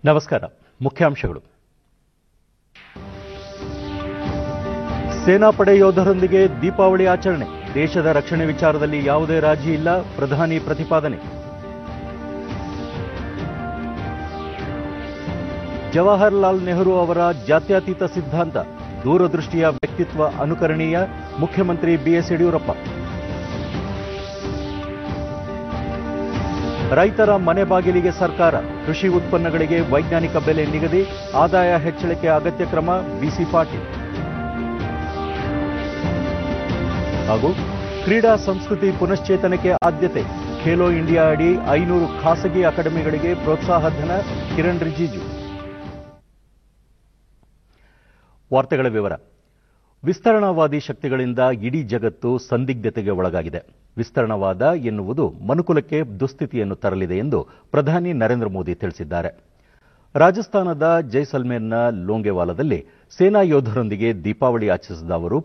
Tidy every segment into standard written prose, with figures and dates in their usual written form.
ನಮಸ್ಕಾರ. ಮುಖ್ಯಾಂಶಗಳು. ಸೇನಾಪಡೆ ಯೋಧರೊಂದಿಗೆ ದೀಪಾವಳಿ ಆಚರಣೆ. ದೇಶದ ರಕ್ಷಣೆ ವಿಚಾರದಲ್ಲಿ ಯಾವುದೇ ರಾಜಿ ಇಲ್ಲ, ಪ್ರಧಾನಿ ಪ್ರತಿಪಾದನೆ. ಜವಾಹರಲಾಲ್ ನೆಹರು ಅವರ ಜಾತ್ಯತೀತ ಸಿದ್ಧಾಂತ, ದೂರದೃಷ್ಟಿಯ ವ್ಯಕ್ತಿತ್ವ ಅನುಕರಣೀಯ, ಮುಖ್ಯಮಂತ್ರಿ ಬಿಎಸ್ ಯಡಿಯೂರಪ್ಪ. ರೈತರ ಮನೆ ಬಾಗಿಲಿಗೆ ಸರ್ಕಾರ, ಕೃಷಿ ಉತ್ಪನ್ನಗಳಿಗೆ ವೈಜ್ಞಾನಿಕ ಬೆಲೆ ನಿಗದಿ, ಆದಾಯ ಹೆಚ್ಚಳಕ್ಕೆ ಅಗತ್ಯ ಕ್ರಮ, ಬಿಸಿ ಪಾಟೀಲ್. ಹಾಗೂ ಕ್ರೀಡಾ ಸಂಸ್ಕೃತಿ ಪುನಶ್ಚೇತನಕ್ಕೆ ಆದ್ಯತೆ, ಖೇಲೋ ಇಂಡಿಯಾ ಅಡಿ 500 ಖಾಸಗಿ ಅಕಾಡೆಮಿಗಳಿಗೆ ಪ್ರೋತ್ಸಾಹ ಧನ, ಕಿರಣ್ ರಿಜಿಜು. ವಾರ್ತೆಗಳ ವಿವರ. ವಿಸ್ತರಣಾವಾದಿ ಶಕ್ತಿಗಳಿಂದ ಇಡೀ ಜಗತ್ತು ಸಂದಿಗ್ಧತೆಗೆ ಒಳಗಾಗಿದೆ. ವಿಸ್ತರಣವಾದ ಎನ್ನುವುದು ಮನುಕುಲಕ್ಕೆ ದುಸ್ಥಿತಿಯನ್ನು ತರಲಿದೆ ಎಂದು ಪ್ರಧಾನಿ ನರೇಂದ್ರ ಮೋದಿ ತಿಳಿಸಿದ್ದಾರೆ. ರಾಜಸ್ಥಾನದ ಜೈಸಲ್ಮೇರ್ನ ಲೋಂಗೆವಾಲಾದಲ್ಲಿ ಸೇನಾ ಯೋಧರೊಂದಿಗೆ ದೀಪಾವಳಿ ಆಚರಿಸಿದ ಅವರು,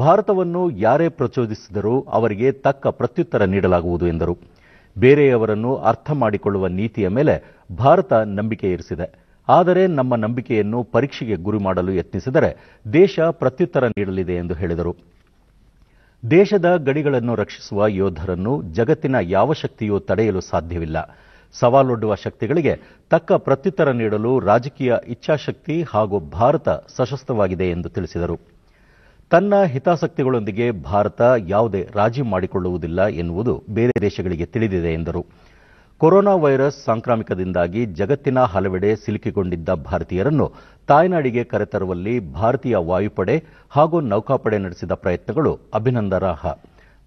ಭಾರತವನ್ನು ಯಾರೇ ಪ್ರಚೋದಿಸಿದರೂ ಅವರಿಗೆ ತಕ್ಕ ಪ್ರತ್ಯುತ್ತರ ನೀಡಲಾಗುವುದು ಎಂದರು. ಬೇರೆಯವರನ್ನು ಅರ್ಥ ಮಾಡಿಕೊಳ್ಳುವ ನೀತಿಯ ಮೇಲೆ ಭಾರತ ನಂಬಿಕೆ ಇರಿಸಿದೆ. ಆದರೆ ನಮ್ಮ ನಂಬಿಕೆಯನ್ನು ಪರೀಕ್ಷೆಗೆ ಗುರಿ ಮಾಡಲು ಯತ್ನಿಸಿದರೆ ದೇಶ ಪ್ರತ್ಯುತ್ತರ ನೀಡಲಿದೆ ಎಂದು ಹೇಳಿದರು. ದೇಶದ ಗಡಿಗಳನ್ನು ರಕ್ಷಿಸುವ ಯೋಧರನ್ನು ಜಗತ್ತಿನ ಯಾವ ಶಕ್ತಿಯೂ ತಡೆಯಲು ಸಾಧ್ಯವಿಲ್ಲ. ಸವಾಲೊಡ್ಡುವ ಶಕ್ತಿಗಳಿಗೆ ತಕ್ಕ ಪ್ರತ್ಯುತ್ತರ ನೀಡಲು ರಾಜಕೀಯ ಇಚ್ಛಾಶಕ್ತಿ ಹಾಗೂ ಭಾರತ ಸಶಸ್ತ್ರವಾಗಿದೆ ಎಂದು ತಿಳಿಸಿದರು. ತನ್ನ ಹಿತಾಸಕ್ತಿಗಳೊಂದಿಗೆ ಭಾರತ ಯಾವುದೇ ರಾಜಿ ಮಾಡಿಕೊಳ್ಳುವುದಿಲ್ಲ ಎನ್ನುವುದು ಬೇರೆ ದೇಶಗಳಿಗೆ ತಿಳಿದಿದೆ ಎಂದರು. ಕೊರೋನಾ ವೈರಸ್ ಸಾಂಕ್ರಾಮಿಕದಿಂದಾಗಿ ಜಗತ್ತಿನ ಹಲವೆಡೆ ಸಿಲುಕಿಕೊಂಡಿದ್ದ ಭಾರತೀಯರನ್ನು ತಾಯ್ನಾಡಿಗೆ ಕರೆತರುವಲ್ಲಿ ಭಾರತೀಯ ವಾಯುಪಡೆ ಹಾಗೂ ನೌಕಾಪಡೆ ನಡೆಸಿದ ಪ್ರಯತ್ನಗಳು ಅಭಿನಂದನಾರ್ಹ.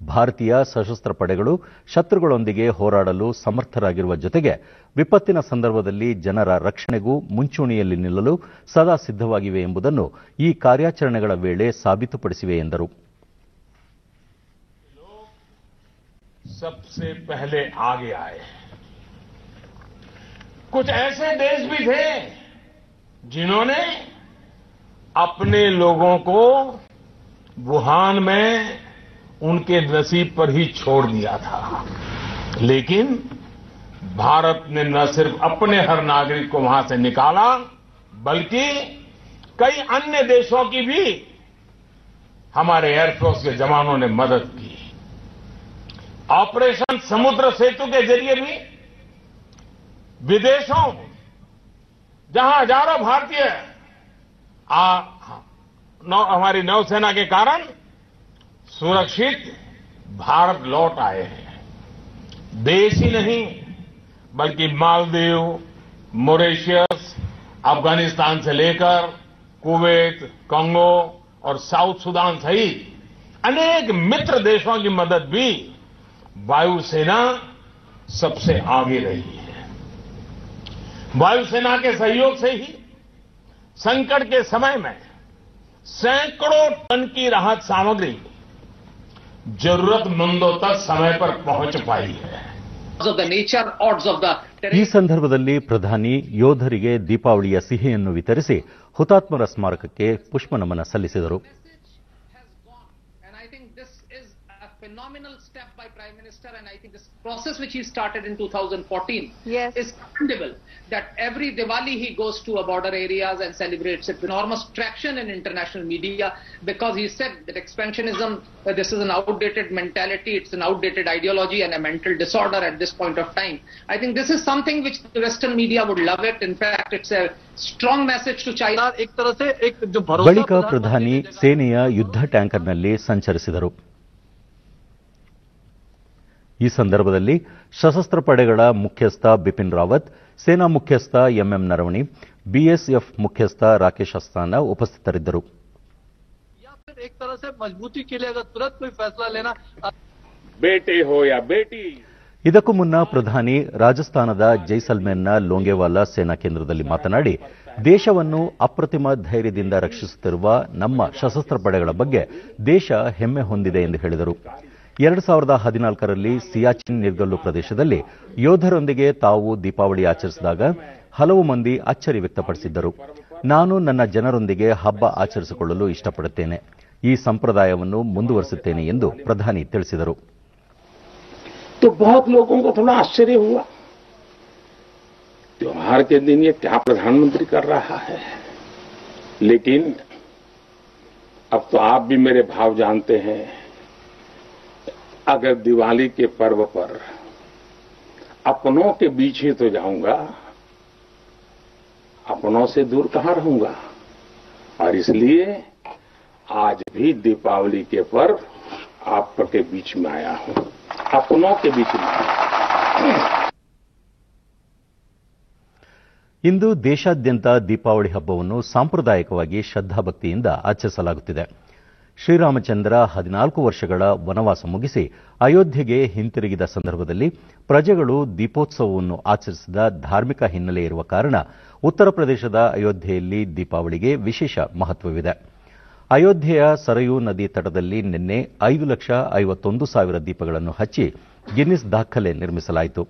ಭಾರತೀಯ ಸಶಸ್ತ್ರ ಪಡೆಗಳು ಶತ್ರುಗಳೊಂದಿಗೆ ಹೋರಾಡಲು ಸಮರ್ಥರಾಗಿರುವ ಜೊತೆಗೆ ವಿಪತ್ತಿನ ಸಂದರ್ಭದಲ್ಲಿ ಜನರ ರಕ್ಷಣೆಗೂ ಮುಂಚೂಣಿಯಲ್ಲಿ ನಿಲ್ಲಲು ಸದಾ ಸಿದ್ಧವಾಗಿವೆ ಎಂಬುದನ್ನು ಈ ಕಾರ್ಯಾಚರಣೆಗಳ ವೇಳೆ ಸಾಬೀತುಪಡಿಸಿವೆ ಎಂದರು. सबसे पहले आगे आए कुछ ऐसे देश भी थे जिन्होंने अपने लोगों को वुहान में उनके नसीब पर ही छोड़ दिया था, लेकिन भारत ने न सिर्फ अपने हर नागरिक को वहां से निकाला, बल्कि कई अन्य देशों की भी हमारे एयरफोर्स के जवानों ने मदद की. ऑपरेशन समुद्र सेतु के जरिए भी विदेशों जहां हजारों भारतीय हमारी नौसेना के कारण सुरक्षित भारत लौट आए हैं. देश ही नहीं बल्कि मालदीव, मॉरिशस, अफगानिस्तान से लेकर कुवैत, कांगो और साउथ सुदान सहित अनेक मित्र देशों की मदद भी वायुसेना सबसे आगे रही है. वायुसेना के सहयोग से ही संकट के समय में सैकड़ों टन की राहत सामग्री जरूरतमंदों तक समय पर पहुंच पाई है. ಈ ಸಂದರ್ಭದಲ್ಲಿ ಪ್ರಧಾನಿ ಯೋಧರಿಗೆ ದೀಪಾವಳಿಯ ಸಿಹಿಯನ್ನು ವಿತರಿಸಿ ಹುತಾತ್ಮರ ಸ್ಮಾರಕಕ್ಕೆ ಪುಷ್ಪನಮನ ಸಲ್ಲಿಸಿದರು. Phenomenal step by Prime Minister, and I think this process which he started in 2014 is commendable, that every Diwali he goes to border areas and celebrates it with enormous traction in international media, because he said that expansionism, this is an outdated mentality, it's an outdated ideology and a mental disorder at this point of time. I think this is something which the Western media would love it. In fact, it's a strong message to China. ಬಳಿಕ ಪ್ರಧಾನಿ ಸೇನೆಯ ಯುದ್ಧ ಟ್ಯಾಂಕರ್ನಲ್ಲಿ ಸಂಚರಿಸಿದರು. ಈ ಸಂದರ್ಭದಲ್ಲಿ ಸಶಸ್ತ್ರ ಪಡೆಗಳ ಮುಖ್ಯಸ್ಥ ಬಿಪಿನ್ ರಾವತ್, ಸೇನಾ ಮುಖ್ಯಸ್ಥ ಎಂಎಂ ನರವಣೆ, ಬಿಎಸ್ಎಫ್ ಮುಖ್ಯಸ್ಥ ರಾಕೇಶ್ ಅಸ್ತಾನಾ ಉಪಸ್ಥಿತರಿದ್ದರು. ಇದಕ್ಕೂ ಮುನ್ನ ಪ್ರಧಾನಿ ರಾಜಸ್ಥಾನದ ಜೈಸಲ್ಮೇರ್ನ ಲೋಂಗೆವಾಲಾ ಸೇನಾ ಕೇಂದ್ರದಲ್ಲಿ ಮಾತನಾಡಿ, ದೇಶವನ್ನು ಅಪ್ರತಿಮ ಧೈರ್ಯದಿಂದ ರಕ್ಷಿಸುತ್ತಿರುವ ನಮ್ಮ ಸಶಸ್ತ್ರ ಪಡೆಗಳ ಬಗ್ಗೆ ದೇಶ ಹೆಮ್ಮೆ ಹೊಂದಿದೆ ಎಂದು ಹೇಳಿದರು. 2014ರಲ್ಲಿ ಸಿಯಾಚಿನ್ ನಿರ್ಗಲ್ಲು ಪ್ರದೇಶದಲ್ಲಿ ಯೋಧರೊಂದಿಗೆ ತಾವು ದೀಪಾವಳಿ ಆಚರಿಸಿದಾಗ ಹಲವು ಮಂದಿ ಅಚ್ಚರಿ ವ್ಯಕ್ತಪಡಿಸಿದ್ದರು. ನಾನು ನನ್ನ ಜನರೊಂದಿಗೆ ಹಬ್ಬ ಆಚರಿಸಿಕೊಳ್ಳಲು ಇಷ್ಟಪಡುತ್ತೇನೆ. ಈ ಸಂಪ್ರದಾಯವನ್ನು ಮುಂದುವರಿಸುತ್ತೇನೆ ಎಂದು ಪ್ರಧಾನಿ ತಿಳಿಸಿದರು. तो बहुत लोगों को थोड़ा आश्चर्य हुआ त्योहार के दिन ये क्या प्रधानमंत्री कर रहा है, लेकिन अब तो आप भी मेरे भाव जानते हैं। अगर दिवाली के पर्व पर अपनों के बीच ही तो जाऊंगा, अपनों से दूर कहां रहूंगा। और इसलिए आज भी दीपावली के पर्व आपके बीच में आया हूं, अपनों के बीच में आया हूं। ಇಂದು ದೇಶಾದ್ಯಂತ ದೀಪಾವಳಿ ಹಬ್ಬವನ್ನು ಸಾಂಪ್ರದಾಯಿಕವಾಗಿ ಶ್ರದ್ಧಾಭಕ್ತಿಯಿಂದ ಆಚರಿಸಲಾಗುತ್ತಿದೆ. ಶ್ರೀರಾಮಚಂದ್ರ 14 ವರ್ಷಗಳ ವನವಾಸ ಮುಗಿಸಿ ಅಯೋಧ್ಯೆಗೆ ಹಿಂತಿರುಗಿದ ಸಂದರ್ಭದಲ್ಲಿ ಪ್ರಜೆಗಳು ದೀಪೋತ್ಸವವನ್ನು ಆಚರಿಸಿದ ಧಾರ್ಮಿಕ ಹಿನ್ನೆಲೆ ಇರುವ ಕಾರಣ ಉತ್ತರ ಪ್ರದೇಶದ ಅಯೋಧ್ಯೆಯಲ್ಲಿ ದೀಪಾವಳಿಗೆ ವಿಶೇಷ ಮಹತ್ವವಿದೆ. ಅಯೋಧ್ಯೆಯ ಸರಯೂ ನದಿ ತಟದಲ್ಲಿ ನಿನ್ನೆ 5,51,000 ದೀಪಗಳನ್ನು ಹಚ್ಚಿ ಗಿನ್ನಿಸ್ ದಾಖಲೆ ನಿರ್ಮಿಸಲಾಯಿತು.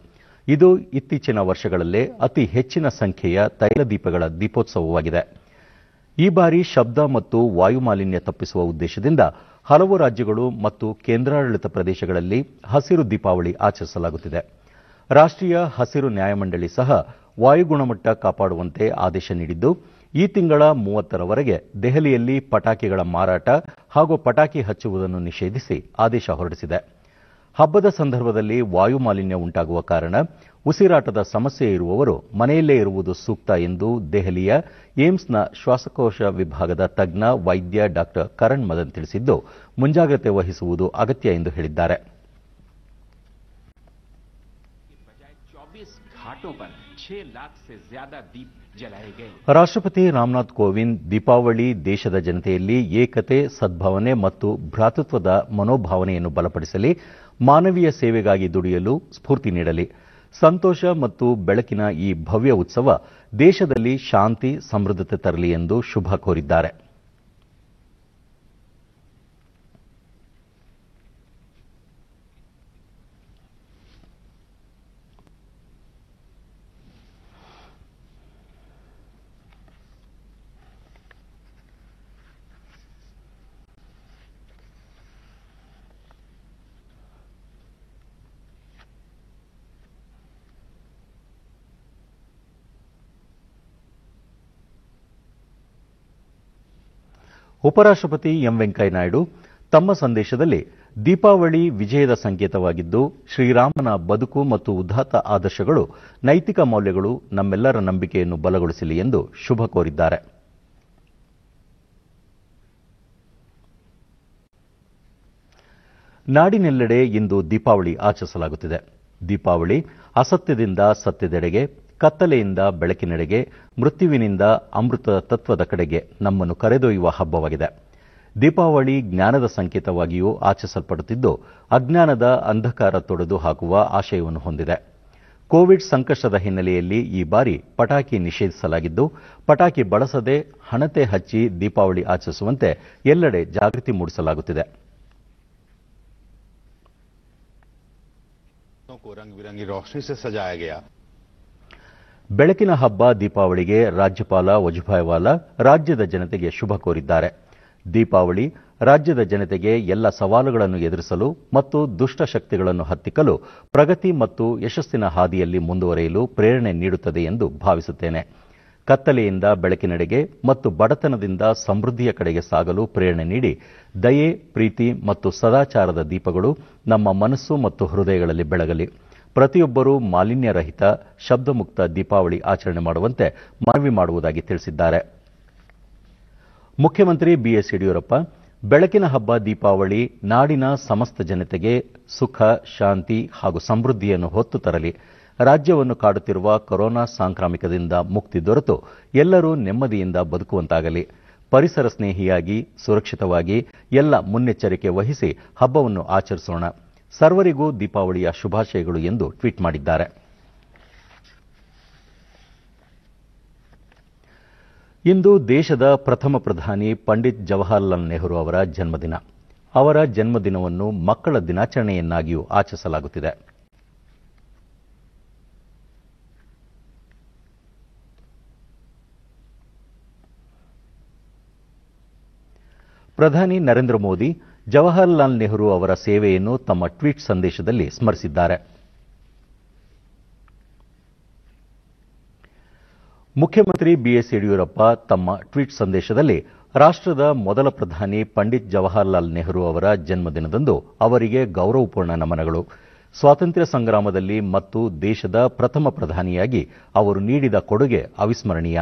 ಇದು ಇತ್ತೀಚಿನ ವರ್ಷಗಳಲ್ಲೇ ಅತಿ ಹೆಚ್ಚಿನ ಸಂಖ್ಯೆಯ ತೈಲ ದೀಪಗಳ ದೀಪೋತ್ಸವವಾಗಿದೆ. ಈ ಬಾರಿ ಶಬ್ದ ಮತ್ತು ವಾಯುಮಾಲಿನ್ಯ ತಪ್ಪಿಸುವ ಉದ್ದೇಶದಿಂದ ಹಲವು ರಾಜ್ಯಗಳು ಮತ್ತು ಕೇಂದ್ರಾಡಳಿತ ಪ್ರದೇಶಗಳಲ್ಲಿ ಹಸಿರು ದೀಪಾವಳಿ ಆಚರಿಸಲಾಗುತ್ತಿದೆ. ರಾಷ್ಟ್ರೀಯ ಹಸಿರು ನ್ಯಾಯಮಂಡಳಿ ಸಹ ವಾಯು ಗುಣಮಟ್ಟ ಕಾಪಾಡುವಂತೆ ಆದೇಶ ನೀಡಿದ್ದು, ಈ ತಿಂಗಳ 30ರವರೆಗೆ ದೆಹಲಿಯಲ್ಲಿ ಪಟಾಕಿಗಳ ಮಾರಾಟ ಹಾಗೂ ಪಟಾಕಿ ಹಚ್ಚುವುದನ್ನು ನಿಷೇಧಿಸಿ ಆದೇಶ ಹೊರಡಿಸಿದೆ. ಹಬ್ಬದ ಸಂದರ್ಭದಲ್ಲಿ ವಾಯು ಮಾಲಿನ್ಯ ಉಂಟಾಗುವ ಕಾರಣ ಉಸಿರಾಟದ ಸಮಸ್ಯೆ ಇರುವವರು ಮನೆಯಲ್ಲೇ ಇರುವುದು ಸೂಕ್ತ ಎಂದು ದೆಹಲಿಯ ಏಮ್ಸ್ನ ಶ್ವಾಸಕೋಶ ವಿಭಾಗದ ತಜ್ಞ ವೈದ್ಯ ಡಾ ಕರಣ್ ಮದನ್ ತಿಳಿಸಿದ್ದು, ಮುಂಜಾಗ್ರತೆ ವಹಿಸುವುದು ಅಗತ್ಯ ಎಂದು ಹೇಳಿದ್ದಾರೆ. ರಾಷ್ಟ್ರಪತಿ ರಾಮನಾಥ್ ಕೋವಿಂದ್ ದೀಪಾವಳಿ ದೇಶದ ಜನತೆಯಲ್ಲಿ ಏಕತೆ, ಸದ್ಭಾವನೆ ಮತ್ತು ಭ್ರಾತೃತ್ವದ ಮನೋಭಾವನೆಯನ್ನು ಬಲಪಡಿಸಲಿ, ಮಾನವೀಯ ಸೇವೆಗಾಗಿ ದುಡಿಯಲು ಸ್ಫೂರ್ತಿ ನೀಡಲಿ. ಸಂತೋಷ ಮತ್ತು ಬೆಳಕಿನ ಈ ಭವ್ಯ ಉತ್ಸವ ದೇಶದಲ್ಲಿ ಶಾಂತಿ, ಸಮೃದ್ಧತೆ ತರಲಿ ಎಂದು ಶುಭ ಕೋರಿದ್ದಾರೆ. ಉಪರಾಷ್ಟ್ರಪತಿ ಎಂ ವೆಂಕಯ್ಯನಾಯ್ಡು ತಮ್ಮ ಸಂದೇಶದಲ್ಲಿ ದೀಪಾವಳಿ ವಿಜಯದ ಸಂಕೇತವಾಗಿದ್ದು, ಶ್ರೀರಾಮನ ಬದುಕು ಮತ್ತು ಉದಾತ್ತ ಆದರ್ಶಗಳು, ನೈತಿಕ ಮೌಲ್ಯಗಳು ನಮ್ಮೆಲ್ಲರ ನಂಬಿಕೆಯನ್ನು ಬಲಗೊಳಿಸಲಿ ಎಂದು ಶುಭ ಕೋರಿದ್ದಾರೆ. ನಾಡಿನೆಲ್ಲೆಡೆ ಇಂದು ದೀಪಾವಳಿ ಆಚರಿಸಲಾಗುತ್ತಿದೆ. ದೀಪಾವಳಿ ಅಸತ್ಯದಿಂದ ಸತ್ಯದೆಡೆಗೆ, ಕತ್ತಲೆಯಿಂದ ಬೆಳಕಿನೆಡೆಗೆ, ಮೃತ್ಯುವಿನಿಂದ ಅಮೃತ ತತ್ವದ ಕಡೆಗೆ ನಮ್ಮನ್ನು ಕರೆದೊಯ್ಯುವ ಹಬ್ಬವಾಗಿದೆ. ದೀಪಾವಳಿ ಜ್ಞಾನದ ಸಂಕೇತವಾಗಿಯೂ ಆಚರಿಸಲ್ಪಡುತ್ತಿದ್ದು, ಅಜ್ಞಾನದ ಅಂಧಕಾರ ತೊಡೆದು ಹಾಕುವ ಆಶಯವನ್ನು ಹೊಂದಿದೆ. ಕೋವಿಡ್ ಸಂಕಷ್ಟದ ಹಿನ್ನೆಲೆಯಲ್ಲಿ ಈ ಬಾರಿ ಪಟಾಕಿ ನಿಷೇಧಿಸಲಾಗಿದ್ದು, ಪಟಾಕಿ ಬಳಸದೆ ಹಣತೆ ಹಚ್ಚಿ ದೀಪಾವಳಿ ಆಚರಿಸುವಂತೆ ಎಲ್ಲೆಡೆ ಜಾಗೃತಿ ಮೂಡಿಸಲಾಗುತ್ತಿದೆ. ಬೆಳಕಿನ ಹಬ್ಬ ದೀಪಾವಳಿಗೆ ರಾಜ್ಯಪಾಲ ವಜುಭಾಯ್ ವಾಲಾ ರಾಜ್ಯದ ಜನತೆಗೆ ಶುಭ ಕೋರಿದ್ದಾರೆ. ದೀಪಾವಳಿ ರಾಜ್ಯದ ಜನತೆಗೆ ಎಲ್ಲ ಸವಾಲುಗಳನ್ನು ಎದುರಿಸಲು ಮತ್ತು ದುಷ್ಟ ಶಕ್ತಿಗಳನ್ನು ಹತ್ತಿಕ್ಕಲು, ಪ್ರಗತಿ ಮತ್ತು ಯಶಸ್ಸಿನ ಹಾದಿಯಲ್ಲಿ ಮುಂದುವರಿಯಲು ಪ್ರೇರಣೆ ನೀಡುತ್ತದೆ ಎಂದು ಭಾವಿಸುತ್ತೇನೆ. ಕತ್ತಲೆಯಿಂದ ಬೆಳಕಿನೆಡೆಗೆ ಮತ್ತು ಬಡತನದಿಂದ ಸಮೃದ್ಧಿಯ ಕಡೆಗೆ ಸಾಗಲು ಪ್ರೇರಣೆ ನೀಡಿ, ದಯೆ, ಪ್ರೀತಿ ಮತ್ತು ಸದಾಚಾರದ ದೀಪಗಳು ನಮ್ಮ ಮನಸ್ಸು ಮತ್ತು ಹೃದಯಗಳಲ್ಲಿ ಬೆಳಗಲಿ. ಪ್ರತಿಯೊಬ್ಬರೂ ಮಾಲಿನ್ಯರಹಿತ, ಶಬ್ದಮುಕ್ತ ದೀಪಾವಳಿ ಆಚರಣೆ ಮಾಡುವಂತೆ ಮನವಿ ಮಾಡುವುದಾಗಿ ತಿಳಿಸಿದ್ದಾರೆ. ಮುಖ್ಯಮಂತ್ರಿ ಬಿಎಸ್ ಯಡಿಯೂರಪ್ಪ, ಬೆಳಕಿನ ಹಬ್ಬ ದೀಪಾವಳಿ ನಾಡಿನ ಸಮಸ್ತ ಜನತೆಗೆ ಸುಖ, ಶಾಂತಿ ಹಾಗೂ ಸಮೃದ್ಧಿಯನ್ನು ಹೊತ್ತು ತರಲಿ. ರಾಜ್ಯವನ್ನು ಕಾಡುತ್ತಿರುವ ಕೊರೋನಾ ಸಾಂಕ್ರಾಮಿಕದಿಂದ ಮುಕ್ತಿ ದೊರೆತು ಎಲ್ಲರೂ ನೆಮ್ಮದಿಯಿಂದ ಬದುಕುವಂತಾಗಲಿ. ಪರಿಸರ ಸ್ನೇಹಿಯಾಗಿ, ಸುರಕ್ಷಿತವಾಗಿ ಎಲ್ಲ ಮುನ್ನೆಚ್ಚರಿಕೆ ವಹಿಸಿ ಹಬ್ಬವನ್ನು ಆಚರಿಸೋಣ. ಸರ್ವರಿಗೂ ದೀಪಾವಳಿಯ ಶುಭಾಶಯಗಳು ಎಂದು ಟ್ವೀಟ್ ಮಾಡಿದ್ದಾರೆ. ಇಂದು ದೇಶದ ಪ್ರಥಮ ಪ್ರಧಾನಿ ಪಂಡಿತ್ ಜವಾಹರಲಾಲ್ ನೆಹರು ಅವರ ಜನ್ಮದಿನ. ಅವರ ಜನ್ಮದಿನವನ್ನು ಮಕ್ಕಳ ದಿನಾಚರಣೆಯನ್ನಾಗಿಯೂ ಆಚರಿಸಲಾಗುತ್ತಿದೆ. ಪ್ರಧಾನಿ ನರೇಂದ್ರ ಮೋದಿ ಜವಾಹರಲಾಲ್ ನೆಹರು ಅವರ ಸೇವೆಯನ್ನು ತಮ್ಮ ಟ್ವೀಟ್ ಸಂದೇಶದಲ್ಲಿ ಸ್ಮರಿಸಿದ್ದಾರೆ. ಮುಖ್ಯಮಂತ್ರಿ ಬಿಎಸ್ ಯಡಿಯೂರಪ್ಪ ತಮ್ಮ ಟ್ವೀಟ್ ಸಂದೇಶದಲ್ಲಿ ರಾಷ್ಟ್ರದ ಮೊದಲ ಪ್ರಧಾನಿ ಪಂಡಿತ್ ಜವಾಹರಲಾಲ್ ನೆಹರು ಅವರ ಜನ್ಮದಿನದಂದು ಅವರಿಗೆ ಗೌರವಪೂರ್ಣ ನಮನಗಳು. ಸ್ವಾತಂತ್ರ್ಯ ಸಂಗ್ರಾಮದಲ್ಲಿ ಮತ್ತು ದೇಶದ ಪ್ರಥಮ ಪ್ರಧಾನಿಯಾಗಿ ಅವರು ನೀಡಿದ ಕೊಡುಗೆ ಅವಿಸ್ಮರಣೀಯ.